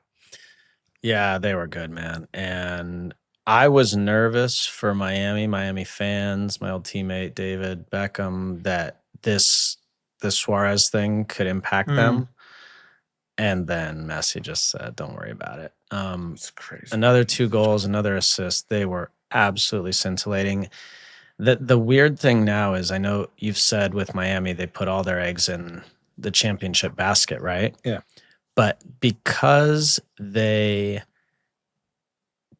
Yeah, they were good, man. And I was nervous for Miami fans, my old teammate David Beckham, that the Suarez thing could impact them. And then Messi just said, don't worry about it. It's crazy. Another 2 goals, another assist. They were absolutely scintillating. The weird thing now is, I know you've said with Miami, they put all their eggs in the championship basket, right? Yeah. But because they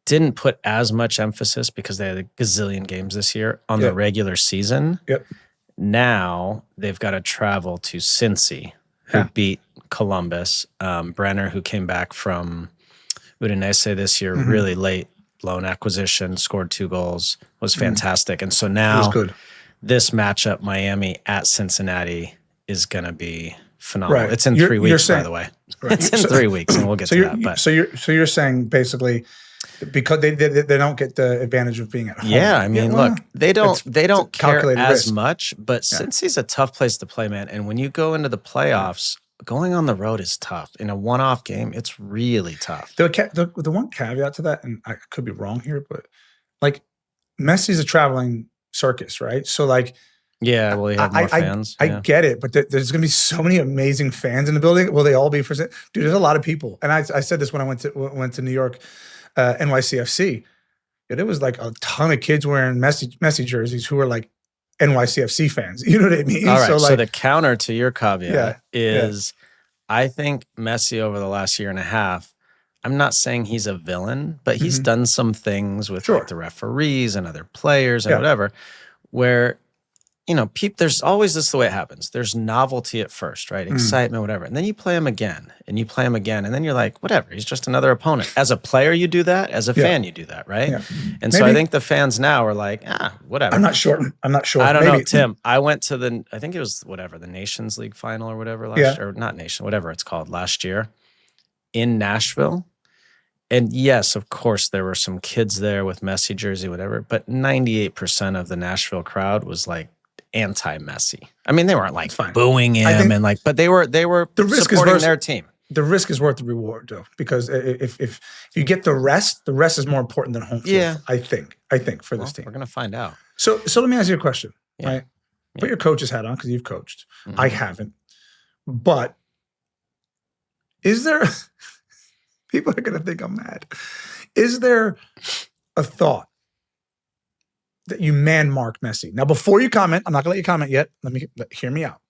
didn't put as much emphasis, because they had a gazillion games this year on the regular season, now they've got to travel to Cincy, who beat Columbus. Brenner, who came back from Udinese this year, really late loan acquisition, scored 2 goals, was fantastic. And so now this matchup, Miami at Cincinnati, is going to be phenomenal. Right. It's in 3 weeks, by the way. Right. It's in 3 weeks, and we'll get to that. But so you're saying basically because they don't get the advantage of being at home. Yeah, I mean, look, they don't care as risk. much, but since he's a tough place to play, man, and when you go into the playoffs, going on the road is tough. In a one-off game, it's really tough. The one caveat to that, and I could be wrong here, but like Messi's a traveling circus, right? So like, yeah, well, you have more fans. I get it, but there's going to be so many amazing fans in the building. Will they all be dude? There's a lot of people, and I said this when I went to New York, NYCFC. Yeah, there was like a ton of kids wearing Messi jerseys who were like NYCFC fans. You know what I mean? All right. So the counter to your caveat is, I think Messi over the last year and a half. I'm not saying he's a villain, but he's done some things with like the referees and other players and whatever, where, you know, there's always this the way it happens. There's novelty at first, right? Excitement, whatever. And then you play him again and you play him again. And then you're like, whatever, he's just another opponent. As a player, you do that. As a fan, you do that, right? Yeah. And so I think the fans now are like, whatever. I'm not sure. I don't know, Tim. I went to I think it was the Nations League final or whatever last year. Or not Nation, whatever it's called last year in Nashville. And yes, of course, there were some kids there with Messi jersey, whatever. But 98% of the Nashville crowd was like, anti-Messi. I mean, they weren't like booing him and like, but they were supporting their team. The risk is worth the reward, though, because if you get the rest is more important than home field. Yeah, I think for this team, we're gonna find out. So let me ask you a question. Right, put your coach's hat on because you've coached. I haven't, but is there? People are gonna think I'm mad. Is there a thought that you man-mark Messi? Now, before you comment, I'm not going to let you comment yet. Hear me out.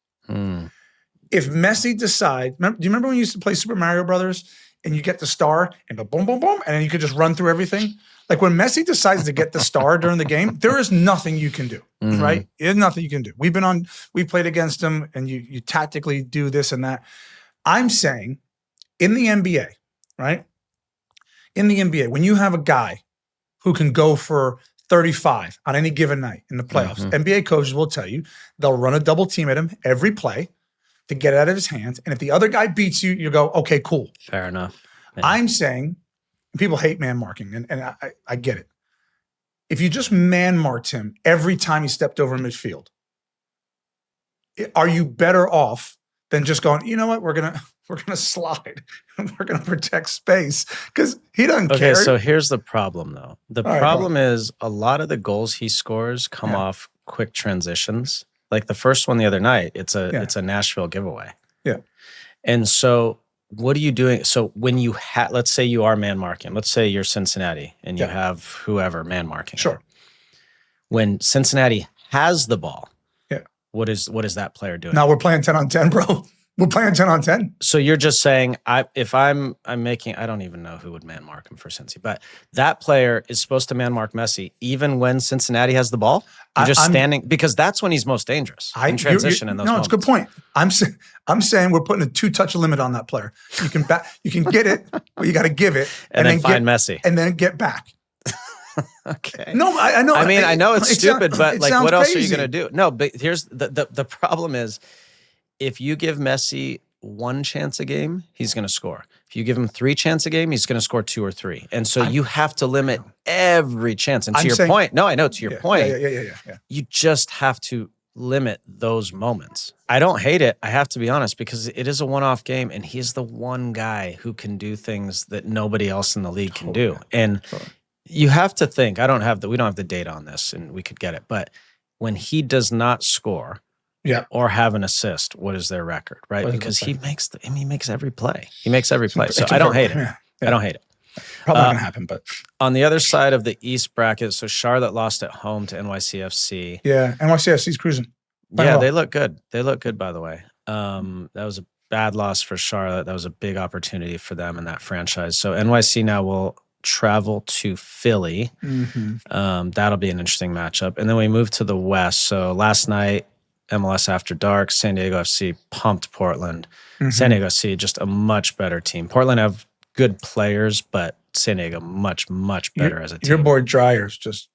If Messi decides, do you remember when you used to play Super Mario Brothers and you get the star and go boom, boom, boom, and then you could just run through everything? Like when Messi decides to get the star during the game, there is nothing you can do, right? There's nothing you can do. We played against him and you tactically do this and that. I'm saying in the NBA, right? In the NBA, when you have a guy who can go for 35 on any given night in the playoffs. NBA coaches will tell you they'll run a double team at him every play to get it out of his hands. And if the other guy beats you, you go, okay, cool. Fair enough. Yeah. I'm saying, people hate man marking, and I get it. If you just man marked him every time he stepped over midfield, are you better off than just going, you know what, we're gonna slide. We're gonna protect space because he doesn't care. Okay, so here's the problem, though. The problem is a lot of the goals he scores come off quick transitions. Like the first one the other night, it's a Nashville giveaway. Yeah. And so what are you doing? So when you let's say you are man marking. Let's say you're Cincinnati and you have whoever man marking. Sure. When Cincinnati has the ball, what is that player doing? Now we're playing 10 on 10, bro. We're playing 10 on 10. So you're just saying, if I'm making, I don't even know who would man mark him for Cincy, but that player is supposed to man mark Messi even when Cincinnati has the ball. You're just standing, because that's when he's most dangerous in transition in those moments. No, it's a good point. I'm saying we're putting a 2-touch limit on that player. You can get it, but you got to give it, and then find Messi, and then get back. Okay. No, I know. I mean, I know it's stupid, but like, what else are you going to do? No, but here's the problem is, if you give Messi one chance a game, he's going to score. If you give him 3 chances a game, he's going to score 2 or 3. And so you have to limit every chance. And to your point, no, I know, to your point, you just have to limit those moments. I don't hate it, I have to be honest, because it is a one-off game, and he's the one guy who can do things that nobody else in the league can do. And you have to think, we don't have the data on this, and we could get it, but when he does not score, or have an assist, what is their record, right? Because he makes every play. He makes every play. So I don't hate it. I don't hate it. Probably not going to happen, but. On the other side of the East bracket, so Charlotte lost at home to NYCFC. Yeah, NYCFC's cruising. They look good. They look good, by the way. That was a bad loss for Charlotte. That was a big opportunity for them in that franchise. So NYC now will travel to Philly. That'll be an interesting matchup. And then we move to the West. So last night, MLS After Dark, San Diego FC pumped Portland. San Diego FC, just a much better team. Portland have good players, but San Diego much, much better as a team. Your boy Dreyer's just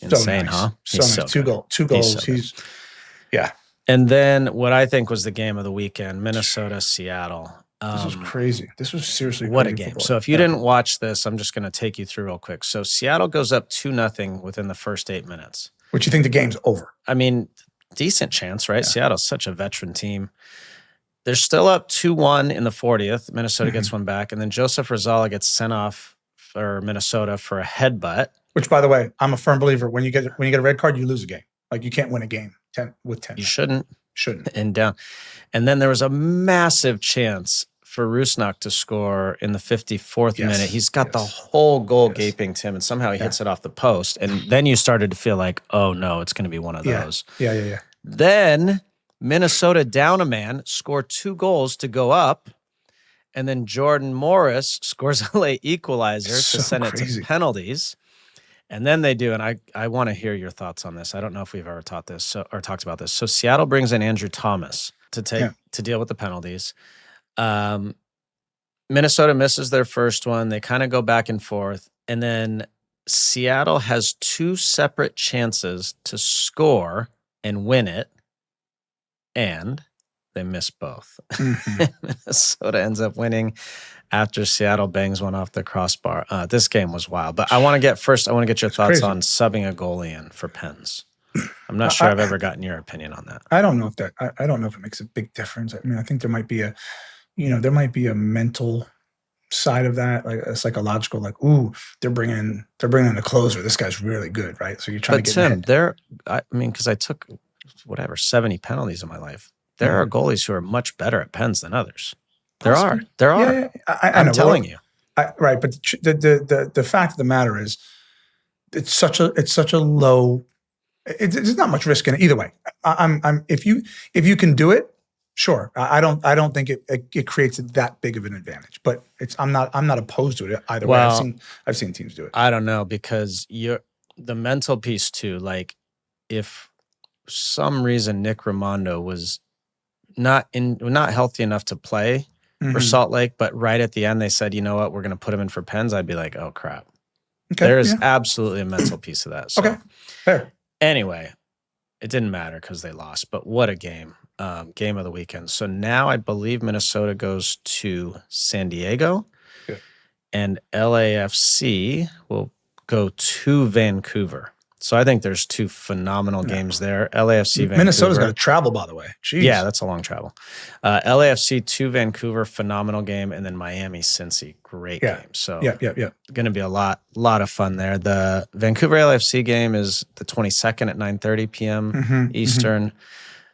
insane, so nice. Huh? So nice. So two goals. And then what I think was the game of the weekend, Minnesota, Seattle. This was crazy. This was seriously what crazy a game. football. So if you didn't watch this, I'm just going to take you through real quick. So Seattle goes up 2-0 within the first 8 minutes. Which you think the game's over? I mean, decent chance, right? Yeah. Seattle's such a veteran team. They're still up 2-1 in the 40th. Minnesota gets one back, and then Joseph Rosala gets sent off for Minnesota for a headbutt. Which, by the way, I'm a firm believer. When you get a red card, you lose a game. Like, you can't win a game with 10. You shouldn't. And down. And then there was a massive chance for Rusnak to score in the 54th minute. He's got the whole goal gaping to him, and somehow he hits it off the post. And then you started to feel like, oh, no, it's going to be one of those. Yeah. Then Minnesota down a man, score 2 goals to go up, and then Jordan Morris scores a late equalizer to send it to penalties. And then they do, and I want to hear your thoughts on this. I don't know if we've ever talked about this. So Seattle brings in Andrew Thomas to deal with the penalties. Minnesota misses their first one. They kind of go back and forth. And then Seattle has 2 separate chances to score and win it. And they miss both. Minnesota ends up winning after Seattle bangs one off the crossbar. This game was wild. But I want to get your thoughts on subbing a goalie in for pens. I'm not sure I've ever gotten your opinion on that. I don't know if I don't know if it makes a big difference. I mean, I think there might be a mental side of that, like a psychological, like, ooh, they're bringing in a closer. This guy's really good, right? So you're trying to get Tim, because I took 70 penalties in my life. There are goalies who are much better at pens than others. There are. Yeah, I'm telling you. Right, but the fact of the matter is, it's such a low. There's not much risk in it either way. If you can do it, sure. I don't think it creates that big of an advantage. But I'm not opposed to it either way. I've seen teams do it. I don't know, because the mental piece too. Like, if for some reason Nick Raimondo was not healthy enough to play for Salt Lake, but right at the end they said, you know what, we're going to put him in for pens, I'd be like, oh crap. Okay, there is absolutely a mental piece of that. So, okay, fair. Anyway, it didn't matter because they lost, but what a game. Game of the weekend. So now I believe Minnesota goes to San Diego, and LAFC will go to Vancouver. So I think there's 2 phenomenal games there. LAFC, Vancouver. Minnesota's got to travel, by the way. Jeez. Yeah, that's a long travel. LAFC to Vancouver, phenomenal game, and then Miami, Cincy, great game. So going to be a lot of fun there. The Vancouver LAFC game is the 22nd at 9:30 p.m. Eastern.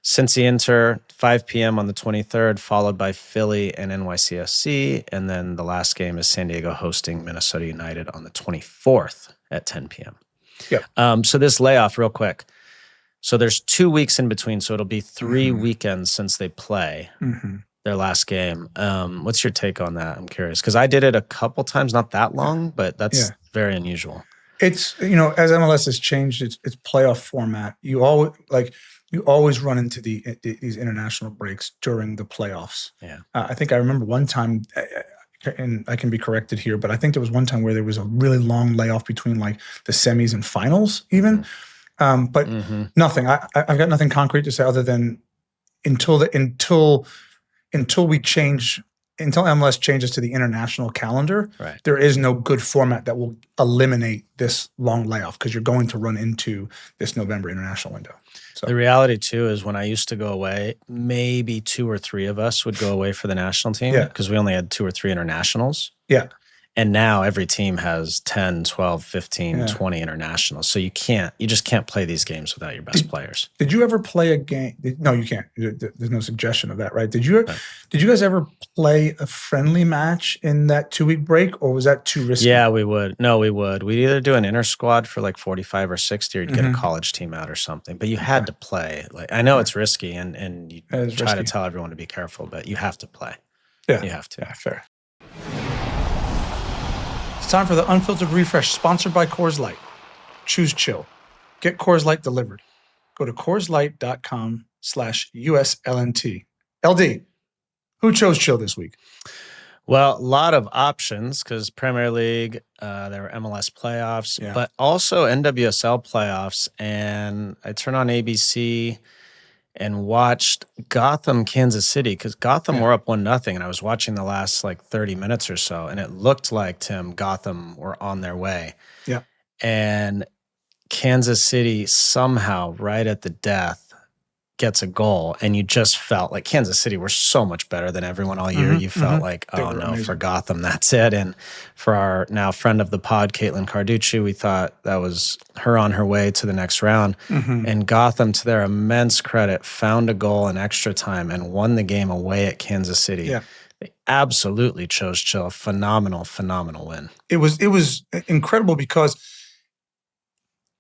Cincy Inter, 5 p.m. on the 23rd, followed by Philly and NYCFC. And then the last game is San Diego hosting Minnesota United on the 24th at 10 p.m. Yeah. So this layoff, real quick. So there's 2 weeks in between, so it'll be 3 weekends since they play their last game. What's your take on that? I'm curious, because I did it a couple times, not that long, but that's very unusual. It's, as MLS has changed its playoff format, you always run into these international breaks during the playoffs. Yeah, I think I remember one time, and I can be corrected here, but I think there was one time where there was a really long layoff between like the semis and finals even. But nothing. I've got nothing concrete to say other than until MLS changes to the international calendar, there is no good format that will eliminate this long layoff, because you're going to run into this November international window. So. The reality, too, is when I used to go away, maybe 2 or 3 of us would go away for the national team, because we only had 2 or 3 internationals. Yeah. And now every team has 10, 12, 15, 20 internationals. So you just can't play these games without your best players. Did you ever play a game? No, you can't. There's no suggestion of that, right? Did you guys ever play a friendly match in that 2-week break, or was that too risky? Yeah, we would. No, we would. We'd either do an inter squad for like 45 or 60, or you'd get a college team out or something. But you had to play. Like, I know it's risky, and you try to tell everyone to be careful, but you have to play. Yeah. You have to. Yeah, fair. It's time for the Unfiltered Refresh, sponsored by Coors Light. Choose chill. Get Coors Light delivered. Go to CoorsLight.com/USLNT. LD, who chose chill this week? Well, a lot of options, because Premier League, there were MLS playoffs, but also NWSL playoffs. And I turn on ABC, and watched Gotham, Kansas City, because Gotham were up 1-0, and I was watching the last 30 minutes or so, and it looked like, Tim, Gotham were on their way. Yeah. And Kansas City somehow, right at the death, gets a goal, and you just felt like Kansas City were so much better than everyone all year. You felt like, oh no, amazing. For Gotham, that's it. And for our now friend of the pod, Caitlin Carducci, we thought that was her on her way to the next round. And Gotham, to their immense credit, found a goal in extra time and won the game away at Kansas City. Yeah. They absolutely chose chill. A phenomenal win. It was incredible because,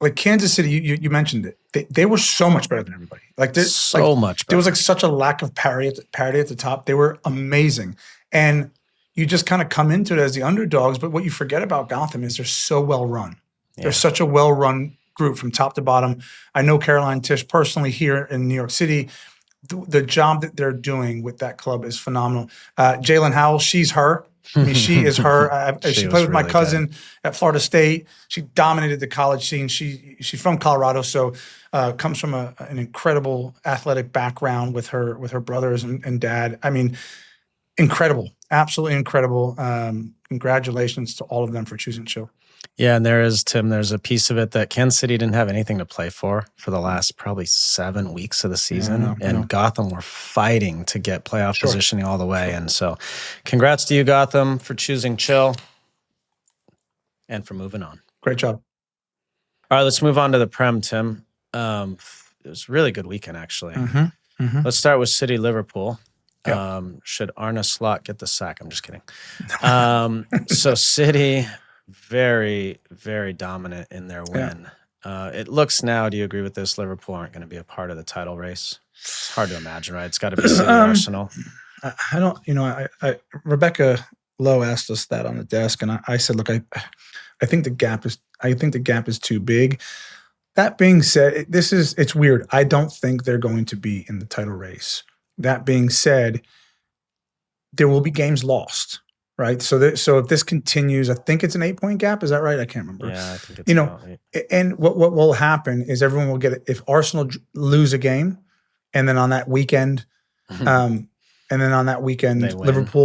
like, Kansas City, you mentioned it. They were so much better than everybody. Much better. There was such a lack of parity at the top. They were amazing. And you just kind of come into it as the underdogs. But what you forget about Gotham is they're so well run. Yeah. They're such a well run group from top to bottom. I know Caroline Tisch personally here in New York City. The job that they're doing with that club is phenomenal. Jalen Howell, she's her. I mean, she is her. She played with my cousin at Florida State. She dominated the college scene. She's from Colorado, so comes from an incredible athletic background with her brothers and dad. I mean, incredible, absolutely incredible. Congratulations to all of them for choosing chill. Yeah, and there's a piece of it that Kansas City didn't have anything to play for the last probably 7 weeks of the season. Gotham were fighting to get playoff positioning all the way. And so congrats to you, Gotham, for choosing chill and for moving on. Great job. All right, let's move on to the Prem, Tim. It was a really good weekend, actually. Let's start with City Liverpool. Should Arne Slot get the sack? I'm just kidding. So City... very, very dominant in their win. It looks now, do you agree with this, Liverpool aren't going to be a part of the title race? It's hard to imagine, right? It's got to be City Arsenal. I don't, Rebecca Lowe asked us that on the desk, and I said, look, I think the gap is too big. That being said, it's weird. I don't think they're going to be in the title race. That being said, there will be games lost. Right, so if this continues, I think it's an 8-point gap. Is that right? I can't remember. Yeah, I think it's and what will happen is everyone will get it. If Arsenal lose a game, and then on that weekend, Liverpool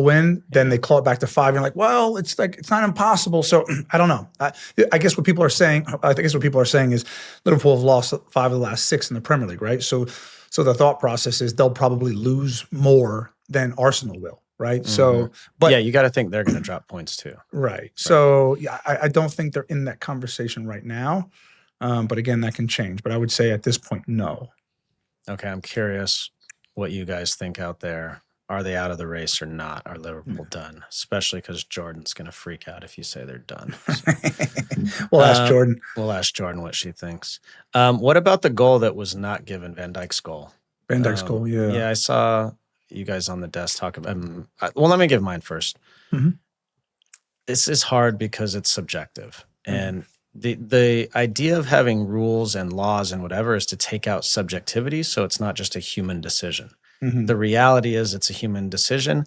win, then they claw it back to 5. You're like, well, it's not impossible. So I don't know. I guess what people are saying. Is Liverpool have lost 5 of the last 6 in the Premier League, right? So the thought process is they'll probably lose more than Arsenal will. Right. So, but you got to think they're going to drop points too. Right. So, I don't think they're in that conversation right now. But again, that can change. But I would say at this point, no. Okay. I'm curious what you guys think out there. Are they out of the race or not? Are Liverpool done? Especially because Jordan's going to freak out if you say they're done. So, we'll ask Jordan. We'll ask Jordan what she thinks. What about the goal that was not given? Van Dijk's goal. Van Dijk's goal. Yeah. Yeah. I saw you guys on the desk talk about. Well, let me give mine first. This is hard because it's subjective, and the idea of having rules and laws and whatever is to take out subjectivity, so it's not just a human decision. The reality is it's a human decision,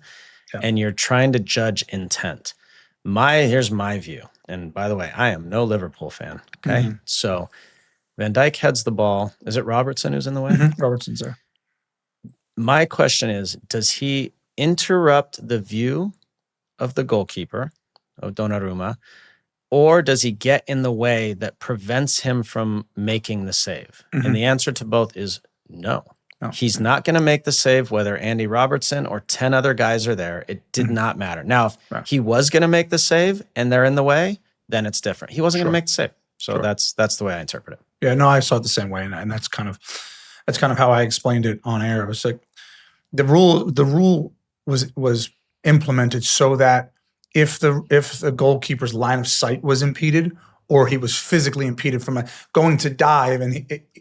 and you're trying to judge intent. Here's my view, and by the way, I am no Liverpool fan. Okay, so Van Dijk heads the ball. Is it Robertson who's in the way? Robertson's there. My question is, does he interrupt the view of the goalkeeper, of Donnarumma, or does he get in the way that prevents him from making the save? And the answer to both is no. He's not going to make the save whether Andy Robertson or 10 other guys are there. It did not matter. Now, if he was going to make the save and they're in the way, then it's different. He wasn't going to make the save. So that's the way I interpret it. Yeah, no, I saw it the same way, and that's kind of how I explained it on air. It was like the rule was implemented so that if the goalkeeper's line of sight was impeded or he was physically impeded from going to dive,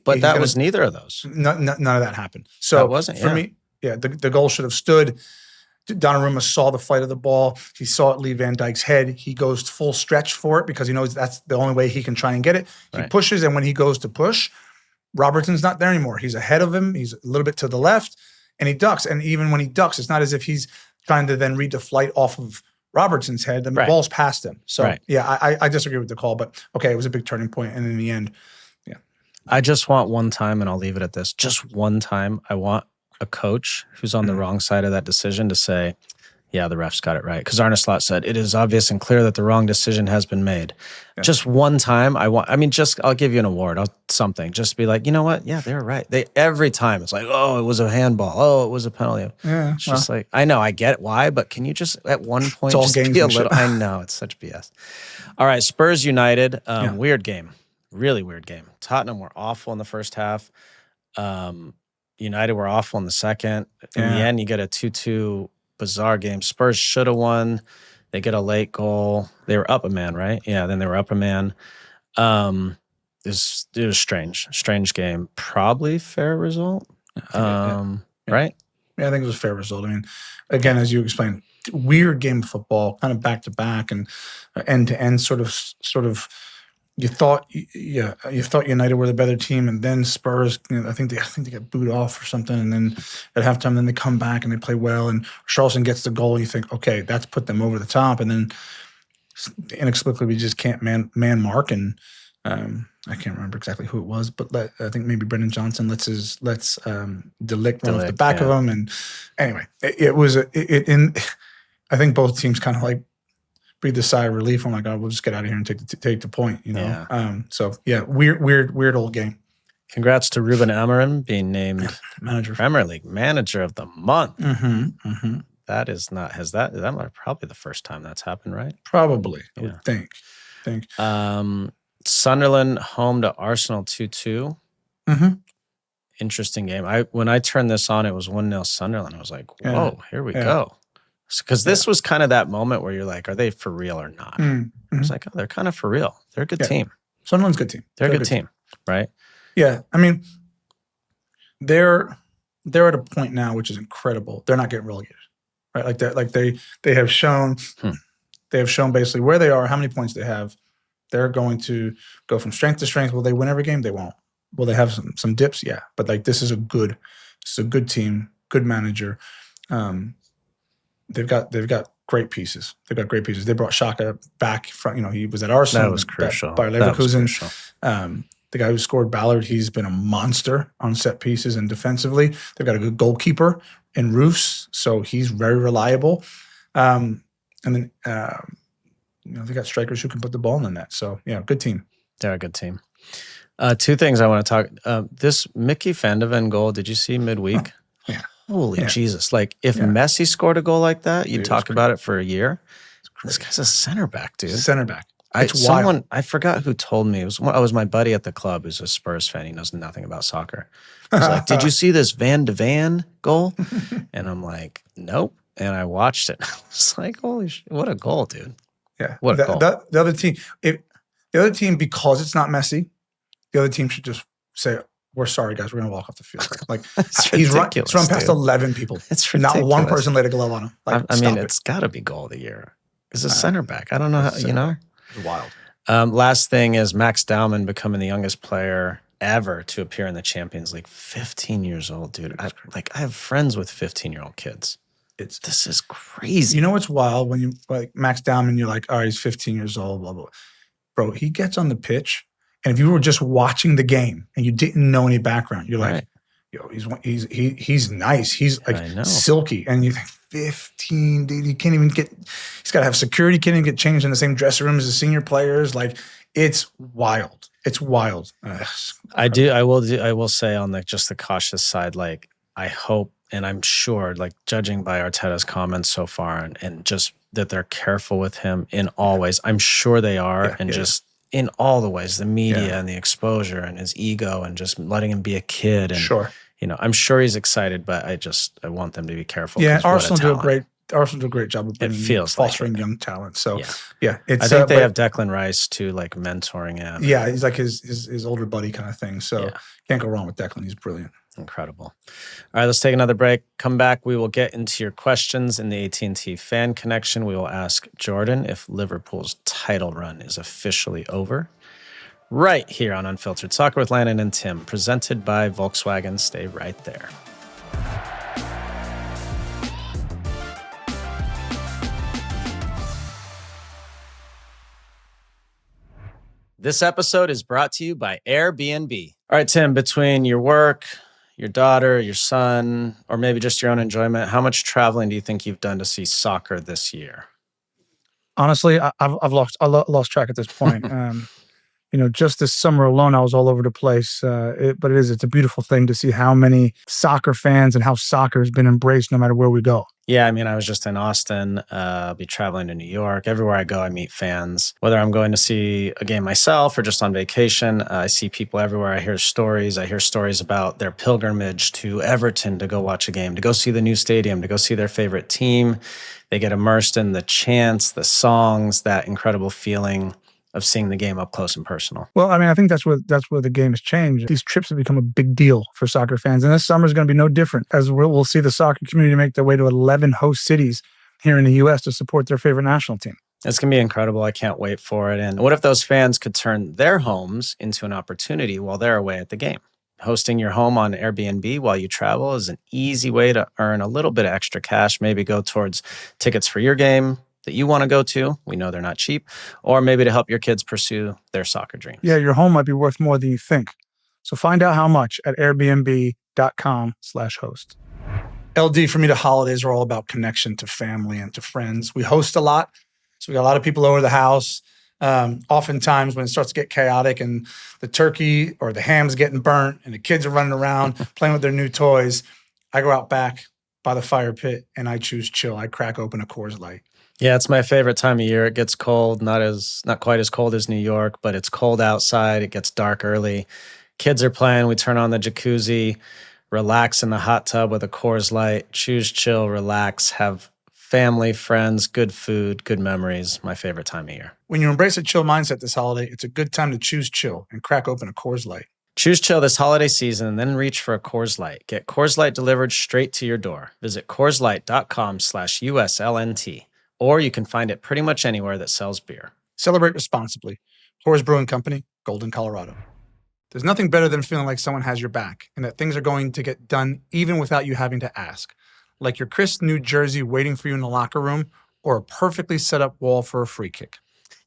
but that was neither of those. None of that happened. So that wasn't for me. Yeah, the goal should have stood. Donnarumma saw the flight of the ball. He saw it leave Van Dijk's head. He goes full stretch for it because he knows that's the only way he can try and get it. He pushes, and when he goes to push, Robertson's not there anymore. He's ahead of him. He's a little bit to the left, and he ducks. And even when he ducks, it's not as if he's trying to then read the flight off of Robertson's head. The ball's past him. So, yeah, I disagree with the call. But, okay, it was a big turning point, and in the end, I just want one time, and I'll leave it at this. Just one time, I want a coach who's on the wrong side of that decision to say, yeah, the refs got it right. Because Arne Slot said, it is obvious and clear that the wrong decision has been made. Yeah. Just one time, I'll give you an award, something. Just be like, you know what? Yeah, they were right. Every time, it's like, oh, it was a handball. Oh, it was a penalty. Yeah, it's just like, I know, I get why, but can you just, at one point, just be a little, I know, it's such BS. All right, Spurs United, weird game. Really weird game. Tottenham were awful in the first half. United were awful in the second. In the end, you get a 2-2 bizarre game. Spurs should have won. They get a late goal. They were up a man, right? Yeah, then they were up a man. It was strange game. Probably fair result, right? Yeah, I think it was a fair result. I mean, again, as you explained, weird game of football, kind of back to back and end to end. Sort of. You thought United were the better team, and then Spurs. I think they get booed off or something, and then at halftime, then they come back and they play well, and Charleston gets the goal. You think, okay, that's put them over the top, and then inexplicably we just can't man mark, and I can't remember exactly who it was, but I think maybe Brendan Johnson lets De Ligt run off the back of him, and anyway, I think both teams kind of like breathe a sigh of relief. I'm like, oh, we'll just get out of here and take the point, you know. Yeah. So yeah, weird old game. Congrats to Ruben Amorim being named Premier League Manager of the Month. That is probably the first time that's happened, right? Probably, I would think. Sunderland home to Arsenal 2-2. Interesting game. When I turned this on, it was 1-0 Sunderland. I was like, whoa, here we go. Because this was kind of that moment where you're like, are they for real or not? I was like, oh, they're kind of for real. They're a good team. Sunderland's a good team. They're a good team, right? Yeah. I mean, they're at a point now which is incredible. They're not getting relegated, right? Like that. Like they have shown, basically where they are, how many points they have. They're going to go from strength to strength. Will they win every game? They won't. Will they have some dips? Yeah. But like this is a good team, good manager. They've got great pieces. They brought Xhaka back from, he was at Arsenal. That was crucial. By Leverkusen. The guy who scored Ballard, he's been a monster on set pieces and defensively. They've got a good goalkeeper in Roofs, so he's very reliable. And then they got strikers who can put the ball in the net. So yeah, good team. They're a good team. Two things I want to talk. This Mickey van de Ven goal, did you see midweek? Yeah. Holy Jesus. Like, if Messi scored a goal like that, you'd talk about it for a year. This guy's a center back, dude. Center back. I forgot who told me. It was my buddy at the club who's a Spurs fan. He knows nothing about soccer. He's like, did you see this Van de Ven goal? And I'm like, nope. And I watched it. I was like, holy shit, what a goal, dude. Yeah. What a goal. The other team, because it's not Messi, the other team should just say, we're sorry, guys. We're going to walk off the field. Like he's run past 11 people. It's ridiculous. Not one person laid a glove on him. Like, it's got to be goal of the year. It's a center back. I don't know how, It's wild. Last thing is Max Dowman becoming the youngest player ever to appear in the Champions League. 15 years old, dude. I have friends with 15-year-old kids. This is crazy. You know what's wild? When you like Max Dowman, you're like, all right, he's 15 years old, blah, blah. Bro, he gets on the pitch. And if you were just watching the game and you didn't know any background, you're like, yo, he's nice. He's like silky. And you think 15, dude, he can't even he's got to have security, can't even get changed in the same dressing room as the senior players. Like, it's wild. It's wild. I will say on just the cautious side, like, I hope, and I'm sure, like, judging by Arteta's comments so far and just that they're careful with him in all ways. I'm sure they are. Just in all the ways, the media and the exposure and his ego and just letting him be a kid. And, I'm sure he's excited, but I want them to be careful. Yeah, Arsenal do a great job of fostering young talent. So I think they have Declan Rice too, like mentoring him. Yeah, he's like his older buddy kind of thing. So can't go wrong with Declan. He's brilliant. Incredible. All right, let's take another break. Come back. We will get into your questions in the AT&T Fan Connection. We will ask Jordan if Liverpool's title run is officially over. Right here on Unfiltered Soccer with Landon and Tim, presented by Volkswagen. Stay right there. This episode is brought to you by Airbnb. All right, Tim, between your work, your daughter, your son, or maybe just your own enjoyment, how much traveling do you think you've done to see soccer this year? Honestly, I've lost track at this point. Just this summer alone, I was all over the place. But it's a beautiful thing to see how many soccer fans and how soccer has been embraced no matter where we go. Yeah, I mean, I was just in Austin. I'll be traveling to New York. Everywhere I go, I meet fans. Whether I'm going to see a game myself or just on vacation, I see people everywhere. I hear stories. I hear stories about their pilgrimage to Everton to go watch a game, to go see the new stadium, to go see their favorite team. They get immersed in the chants, the songs, that incredible feeling of seeing the game up close and personal. Well, I mean, I think that's where the game has changed. These trips have become a big deal for soccer fans, and this summer is going to be no different, as we'll see the soccer community make their way to 11 host cities here in the U.S. to support their favorite national team. It's going to be incredible. I can't wait for it. And what if those fans could turn their homes into an opportunity while they're away at the game? Hosting your home on Airbnb while you travel is an easy way to earn a little bit of extra cash, maybe go towards tickets for your game that you want to go to. We know they're not cheap. Or maybe to help your kids pursue their soccer dreams. Yeah, your home might be worth more than you think. So find out how much at airbnb.com/host. LD, for me, the holidays are all about connection to family and to friends. We host a lot. So we got a lot of people over the house. Oftentimes when it starts to get chaotic and the turkey or the ham's getting burnt and the kids are running around playing with their new toys, I go out back by the fire pit and I choose chill. I crack open a Coors Light. Yeah, it's my favorite time of year. It gets cold, not quite as cold as New York, but it's cold outside. It gets dark early. Kids are playing. We turn on the jacuzzi, relax in the hot tub with a Coors Light, choose chill, relax, have family, friends, good food, good memories. My favorite time of year. When you embrace a chill mindset this holiday, it's a good time to choose chill and crack open a Coors Light. Choose chill this holiday season and then reach for a Coors Light. Get Coors Light delivered straight to your door. Visit CoorsLight.com/USLNT. Or you can find it pretty much anywhere that sells beer. Celebrate responsibly. Coors Brewing Company, Golden, Colorado. There's nothing better than feeling like someone has your back and that things are going to get done even without you having to ask. Like your crisp new jersey waiting for you in the locker room or a perfectly set up wall for a free kick.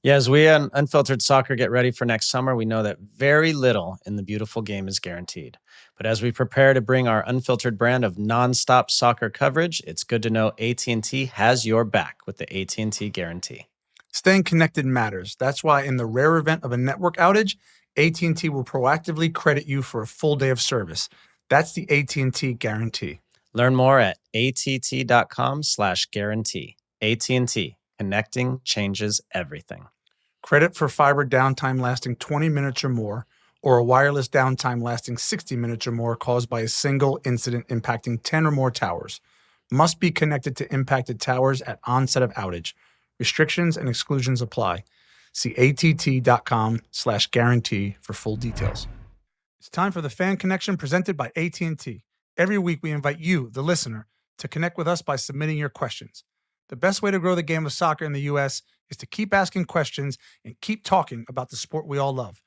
Yeah, as we at Unfiltered Soccer get ready for next summer, we know that very little in the beautiful game is guaranteed. But as we prepare to bring our unfiltered brand of nonstop soccer coverage, it's good to know AT&T has your back with the AT&T Guarantee. Staying connected matters. That's why in the rare event of a network outage, AT&T will proactively credit you for a full day of service. That's the AT&T Guarantee. Learn more at att.com/guarantee. AT&T, connecting changes everything. Credit for fiber downtime lasting 20 minutes or more, or a wireless downtime lasting 60 minutes or more caused by a single incident impacting 10 or more towers. Must be connected to impacted towers at onset of outage. Restrictions and exclusions apply. See att.com/guarantee for full details. It's time for the Fan Connection presented by AT&T. Every week we invite you, the listener, to connect with us by submitting your questions. The best way to grow the game of soccer in the U.S. is to keep asking questions and keep talking about the sport we all love.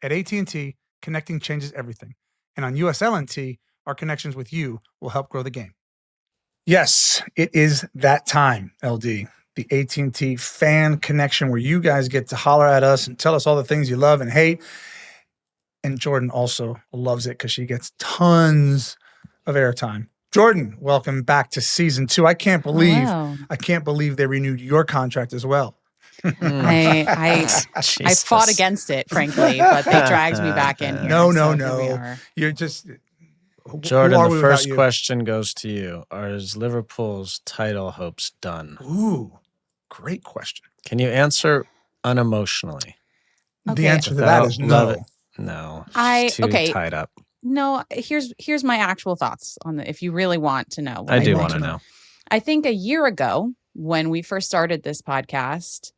At AT&T, connecting changes everything. And on USLNT, our connections with you will help grow the game. Yes, it is that time, LD. The AT&T Fan Connection, where you guys get to holler at us and tell us all the things you love and hate. And Jordan also loves it because she gets tons of airtime. Jordan, welcome back to season 2. I can't believe they renewed your contract as well. I fought against it, frankly, but they dragged me back in here. No. You're just Jordan, the first question goes to you. Are Liverpool's title hopes done? Ooh, great question. Can you answer unemotionally? Okay. The answer to that is no. No. She's too tied up. No, here's my actual thoughts on if you really want to know. I do want to know. I think a year ago, when we first started this podcast,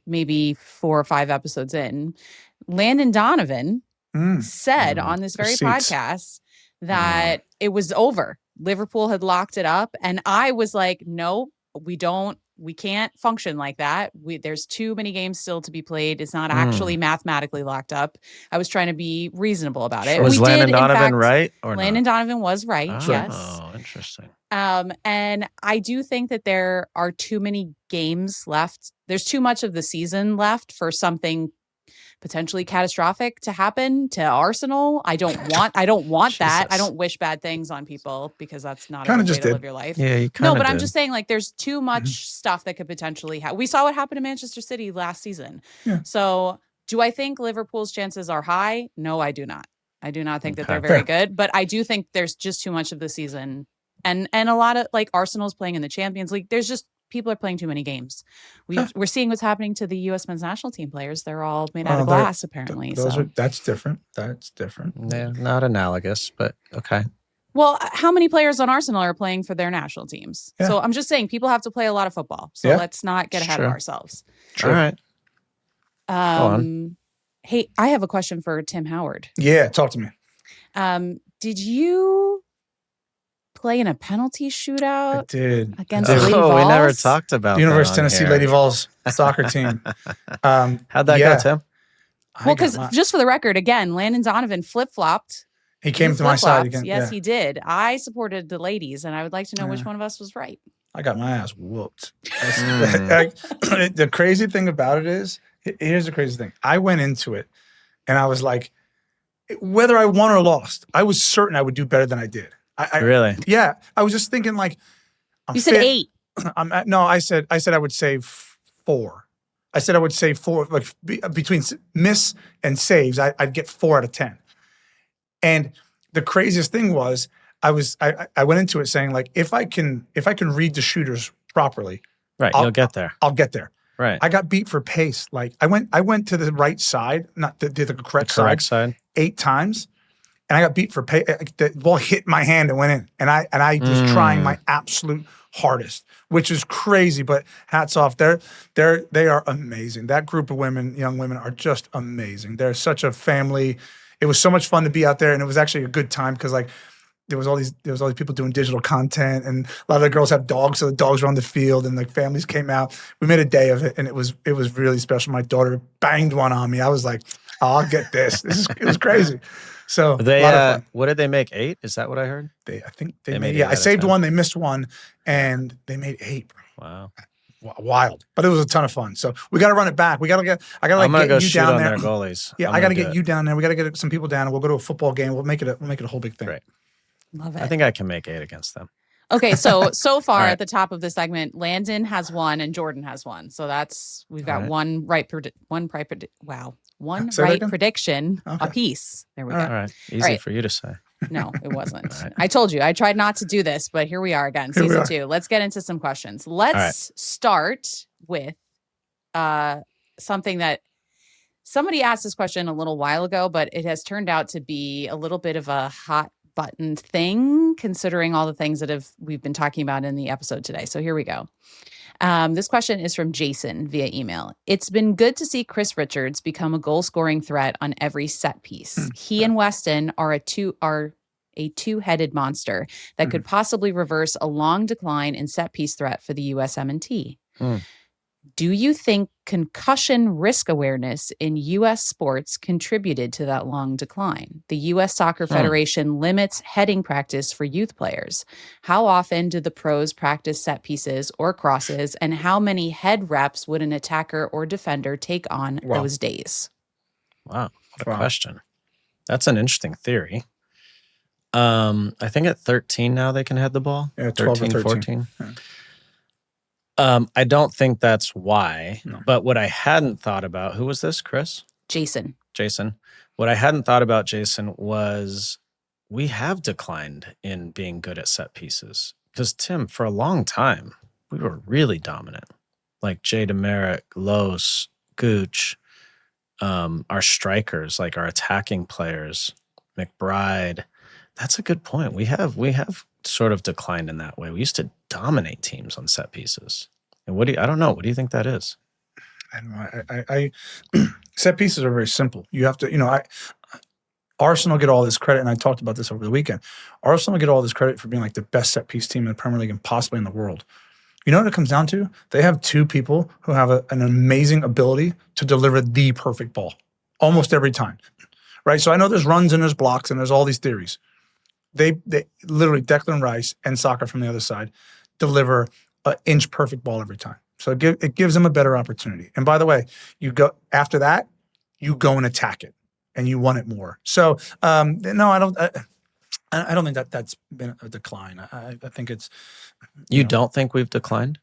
maybe 4 or 5 episodes in, Landon Donovan said on this very podcast that it was over. Liverpool had locked it up. And I was like, no, we can't function like that. There's too many games still to be played. It's not actually mathematically locked up. I was trying to be reasonable about it. Was Landon Donovan right or Landon Donovan was right, yes. Oh, interesting. And I do think that there are too many games left. There's too much of the season left for something potentially catastrophic to happen to Arsenal. I don't want that. I don't wish bad things on people because that's not a good way to live your life. Yeah, you No, but I'm just saying, like, there's too much stuff that could potentially happen. We saw what happened to Manchester City last season. Yeah. So do I think Liverpool's chances are high? No, I do not. I do not think that they're very good, but I do think there's just too much of the season. And a lot of, like, Arsenal's playing in the Champions League. There's just, people are playing too many games. We're seeing what's happening to the U.S. men's national team players. They're all made out of glass, apparently. That's different. That's different. Yeah, not analogous, but okay. Well, how many players on Arsenal are playing for their national teams? Yeah. So I'm just saying people have to play a lot of football. So let's not get ahead of ourselves. All right. Go on. Hey, I have a question for Tim Howard. Yeah, talk to me. Did you play in a penalty shootout? I did. Against Lady Vols? We never talked about the University of Tennessee Lady Vols soccer team. How'd that go, Tim? Well, because just for the record, again, Landon Donovan flip-flopped. He came to my side again. Yes, he did. I supported the ladies, and I would like to know which one of us was right. I got my ass whooped. The crazy thing about it is, here's the crazy thing. I went into it, and I was like, whether I won or lost, I was certain I would do better than I did. Really? Yeah. I was just thinking, like, you said 8. No, I said I would save 4. I said I would save 4. Like, between miss and saves, I'd get 4 out of 10. And the craziest thing was, I went into it saying, like, if I can read the shooters properly, right, you'll get there. I'll get there. Right. I got beat for pace. Like, I went to the right side, not the correct side, 8 times. And I got beat for pace. The ball hit my hand and went in. And I was trying my absolute hardest, which is crazy, but hats off. They are amazing. That group of young women are just amazing. They're such a family. It was so much fun to be out there, and it was actually a good time because, like, there was all these people doing digital content, and a lot of the girls have dogs, so the dogs were on the field, and like families came out. We made a day of it, and it was really special. My daughter banged one on me. I was like, oh, I'll get this. It was crazy. So a lot of fun. What did they make? 8? Is that what I heard? I think they made. Yeah, I saved 1. They missed 1, and they made 8. Bro. Wow. Wild, but it was a ton of fun. So we got to run it back. I got to get you down there. Their goalies. Yeah, I got to get you down there. We got to get some people down, and we'll go to a football game. We'll make it a whole big thing. Great. Love it. I think I can make 8 against them. Okay, so far at the top of the segment, Landon has 1 and Jordan has 1. So we've got one right prediction apiece. There we go. All right, easy for you to say. No, it wasn't. Right. I told you, I tried not to do this, but here we are again, season 2. Let's get into some questions. Let's start with something that somebody asked this question a little while ago, but it has turned out to be a little bit of a hot button thing, considering all the things that we've been talking about in the episode today. So here we go. This question is from Jason via email. It's been good to see Chris Richards become a goal-scoring threat on every set piece. He and Weston are a two-headed monster that could possibly reverse a long decline in set piece threat for the USMNT. Do you think concussion risk awareness in U.S. sports contributed to that long decline? The U.S. Soccer Federation limits heading practice for youth players. How often do the pros practice set pieces or crosses, and how many head reps would an attacker or defender take on those days? Wow, what a question. That's an interesting theory. I think at 13 now they can head the ball. Yeah, 12 13, or 13. 14. Yeah. I don't think that's why, but what I hadn't thought about, who was this, Chris? Jason. What I hadn't thought about, Jason, was we have declined in being good at set pieces. Because, Tim, for a long time, we were really dominant. Like Jay DeMerick, Los, Gooch, our strikers, like our attacking players, McBride. That's a good point. We have sort of declined in that way. We used to dominate teams on set pieces. And I don't know. What do you think that is? I don't know. Set pieces are very simple. You have to, Arsenal get all this credit, and I talked about this over the weekend. Arsenal get all this credit for being like the best set piece team in the Premier League and possibly in the world. You know what it comes down to? They have 2 people who have an amazing ability to deliver the perfect ball almost every time, right? So I know there's runs and there's blocks and there's all these theories. They literally, Declan Rice and Soccer from the other side deliver an inch perfect ball every time. So it gives them a better opportunity. And by the way, you go after that, you go and attack it and you want it more. So no, I don't think that's been a decline. I think it's you don't think we've declined?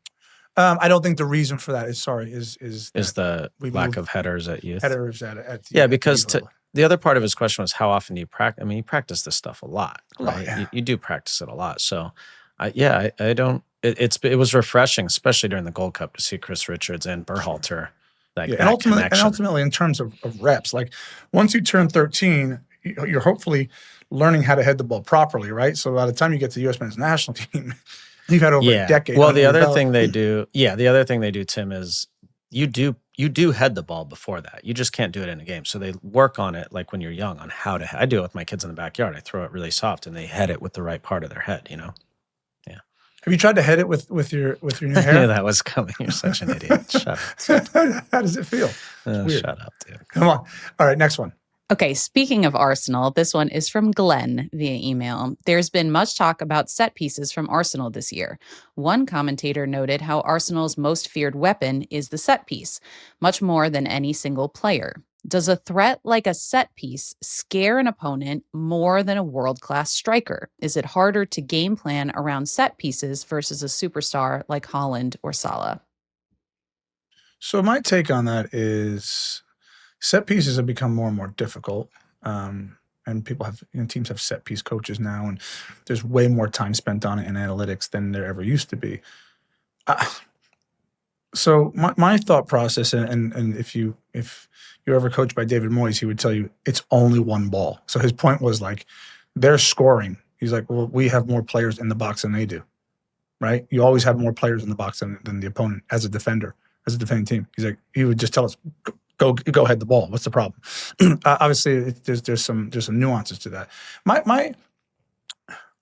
I don't think the reason for that is the lack of headers at youth. Headers at because the other part of his question was how often do you practice? I mean, you practice this stuff a lot, right? Yeah. You do practice it a lot. So, I don't. It was refreshing, especially during the Gold Cup, to see Chris Richards and Berhalter. And ultimately, in terms of reps, like once you turn 13, you're hopefully learning how to head the ball properly, right? So by the time you get to the U.S. men's national team, you've had over a decade. Well, the other thing they do, Tim, is you do head the ball before that. You just can't do it in a game. So they work on it like when you're young on how to. I do it with my kids in the backyard. I throw it really soft, and they head it with the right part of their head. Yeah. Have you tried to head it with your new hair? I knew that was coming. You're such an idiot. Shut up. How does it feel? Shut up, dude. Come on. All right, next one. Okay, speaking of Arsenal, this one is from Glenn via email. There's been much talk about set pieces from Arsenal this year. One commentator noted how Arsenal's most feared weapon is the set piece, much more than any single player. Does a threat like a set piece scare an opponent more than a world-class striker? Is it harder to game plan around set pieces versus a superstar like Haaland or Salah? So my take on that is set pieces have become more and more difficult. And people have, teams have set piece coaches now, and there's way more time spent on it in analytics than there ever used to be. So my thought process, and if you're ever coached by David Moyes, he would tell you it's only one ball. So his point was like, they're scoring. He's like, well, we have more players in the box than they do, right? You always have more players in the box than the opponent as a defender, as a defending team. He's like, he would just tell us, go head the ball. What's the problem? Obviously, there's some nuances to that.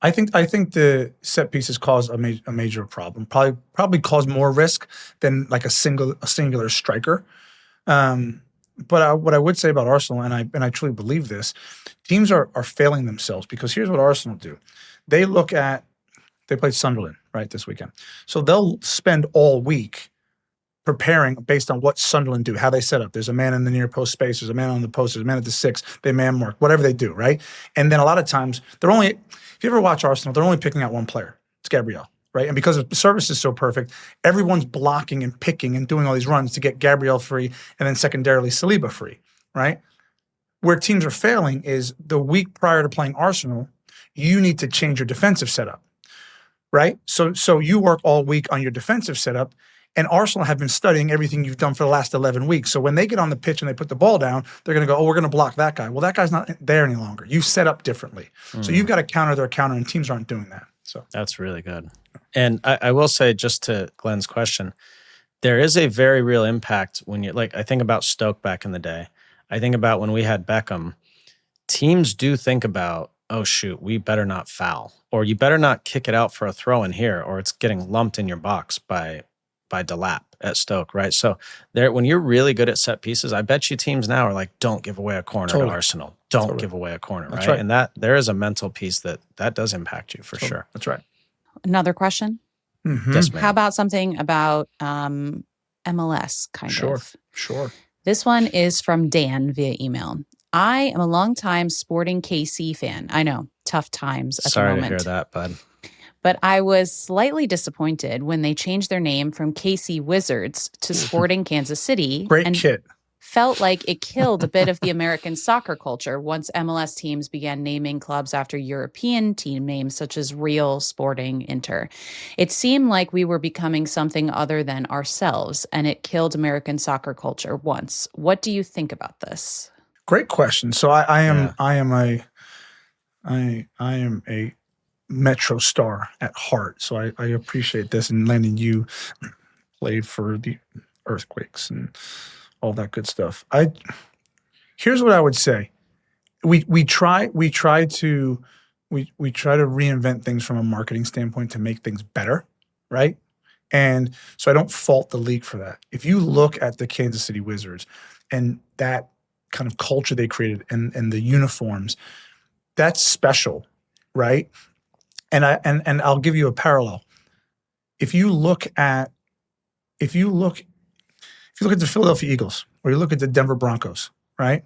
I think the set pieces cause a major problem. Probably cause more risk than like a singular striker. But what I would say about Arsenal, and I truly believe this, teams are failing themselves, because here's what Arsenal do. They played Sunderland, right, this weekend. So they'll spend all week preparing based on what Sunderland do, how they set up. There's a man in the near post space, there's a man on the post, there's a man at the 6, they man mark, whatever they do, right? And then a lot of times, if you ever watch Arsenal, they're only picking out one player. It's Gabriel. Right? And because the service is so perfect, everyone's blocking and picking and doing all these runs to get Gabriel free, and then secondarily Saliba free, right? Where teams are failing is the week prior to playing Arsenal, you need to change your defensive setup, right? So you work all week on your defensive setup, and Arsenal have been studying everything you've done for the last 11 weeks. So when they get on the pitch and they put the ball down, they're going to go, oh, we're going to block that guy. Well, that guy's not there any longer. You set up differently. So you've got to counter their counter, and teams aren't doing that. So that's really good. And I will say, just to Glenn's question, there is a very real impact when you I think about Stoke back in the day. I think about when we had Beckham. Teams do think about, oh shoot, we better not foul, or you better not kick it out for a throw in here, or it's getting lumped in your box by Delap at Stoke, right? So when you're really good at set pieces, I bet you teams now are like, don't give away a corner to Arsenal. Don't give away a corner, right? And that there is a mental piece that does impact you for sure. That's right. Another question? Mm-hmm. Yes, ma'am. How about something about MLS kind of? Sure. This one is from Dan via email. I am a longtime Sporting KC fan. I know, tough times at the moment. Sorry to hear that, bud. But I was slightly disappointed when they changed their name from KC Wizards to Sporting Kansas City. Great kit. Felt like it killed a bit of the American soccer culture once MLS teams began naming clubs after European team names such as Real, Sporting, Inter. It seemed like we were becoming something other than ourselves, and it killed American soccer culture once. What do you think about this? Great question. So I am a Metro star at heart. So I appreciate this. And Landon, you played for the Earthquakes and all that good stuff. Here's what I would say. We try to reinvent things from a marketing standpoint to make things better, right? And so I don't fault the league for that. If you look at the Kansas City Wizards and that kind of culture they created and the uniforms, that's special, right? And I'll give you a parallel. If you look at the Philadelphia Eagles, or you look at the Denver Broncos, right?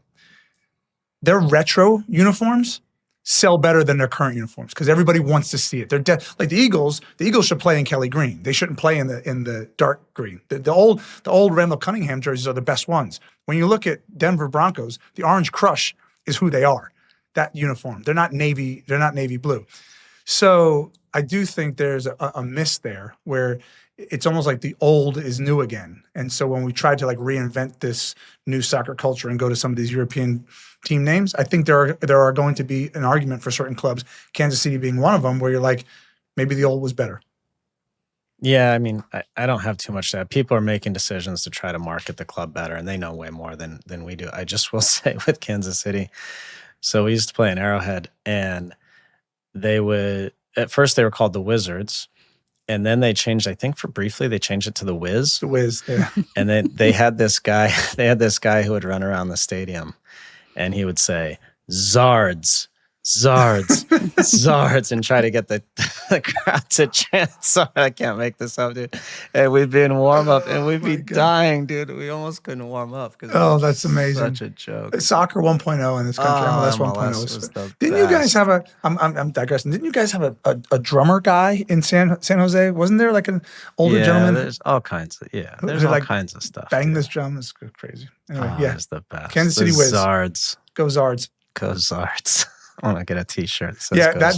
Their retro uniforms sell better than their current uniforms because everybody wants to see it. They're like the Eagles should play in Kelly green. They shouldn't play in the dark green. The old Randall Cunningham jerseys are the best ones. When you look at Denver Broncos, the Orange Crush is who they are. That uniform. They're not navy blue. So I do think there's a miss there where it's almost like the old is new again. And so when we try to like reinvent this new soccer culture and go to some of these European team names, I think there are going to be an argument for certain clubs, Kansas City being one of them, where you're like, maybe the old was better. Yeah, I mean, I don't have too much to add. People are making decisions to try to market the club better, and they know way more than we do. I just will say with Kansas City, so we used to play in Arrowhead, and at first they were called the Wizards, and then they changed, I think briefly they changed it to the Wiz. The Wiz, yeah. And then they had this guy who would run around the stadium, and he would say, Zards, Zards, Zards, and try to get the crowd to chant. Sorry, I can't make this up, dude. And we'd be in warm up, and we'd be dying, dude. We almost couldn't warm up because that's amazing. Such a joke. Soccer 1.0 in this country. MLS 1.0 was the Didn't you guys have I'm digressing. Didn't you guys have a drummer guy in San Jose? Wasn't there like an older gentleman? There's all kinds of there's all kinds of stuff. Bang this drum is crazy. Anyway, it's the best. Kansas City Wiz. Zards. Go Zards. Go Zards. I want to get a T-shirt that says that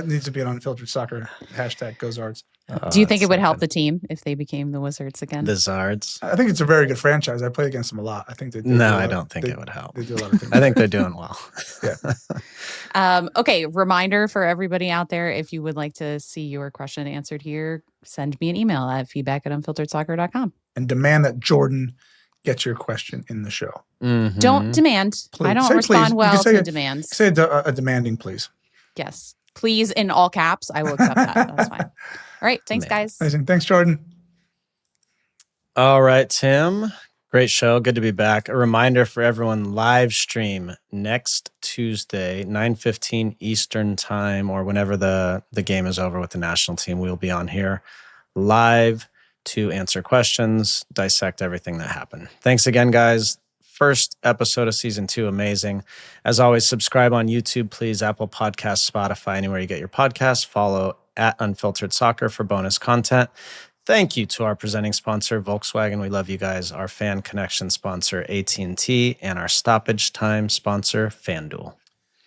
needs to be an Unfiltered Soccer hashtag. Go Zards. Do you think it would help the team if they became the Wizards again? The Zards. I think it's a very good franchise. I play against them a lot. I think they do. No, I don't think it would help. They do a lot of things. I think they're doing well. Yeah. Okay. Reminder for everybody out there: if you would like to see your question answered here, send me an email at feedback@unfilteredsoccer.com and demand that Jordan gets your question in the show. Mm-hmm. Don't demand. Please. I don't respond well to demands. Say a demanding, please. Yes. Please, in all caps. I will accept that. That's fine. All right. Thanks, guys. Amazing. Thanks, Jordan. All right, Tim. Great show. Good to be back. A reminder for everyone, live stream next Tuesday, 9:15 Eastern time, or whenever the game is over with the national team. We'll be on here live to answer questions, dissect everything that happened. Thanks again, guys. First episode of season 2, amazing. As always, subscribe on YouTube, please. Apple Podcasts, Spotify, anywhere you get your podcasts. Follow at Unfiltered Soccer for bonus content. Thank you to our presenting sponsor, Volkswagen. We love you guys. Our Fan Connection sponsor, AT&T, and our Stoppage Time sponsor, FanDuel.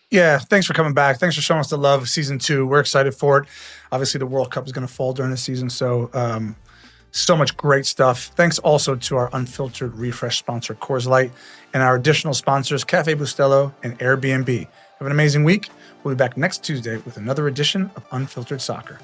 Yeah, thanks for coming back. Thanks for showing us the love of season 2. We're excited for it. Obviously, the World Cup is going to fall during the season, so much great stuff. Thanks also to our Unfiltered Refresh sponsor, Coors Light, and our additional sponsors, Café Bustelo and Airbnb. Have an amazing week. We'll be back next Tuesday with another edition of Unfiltered Soccer.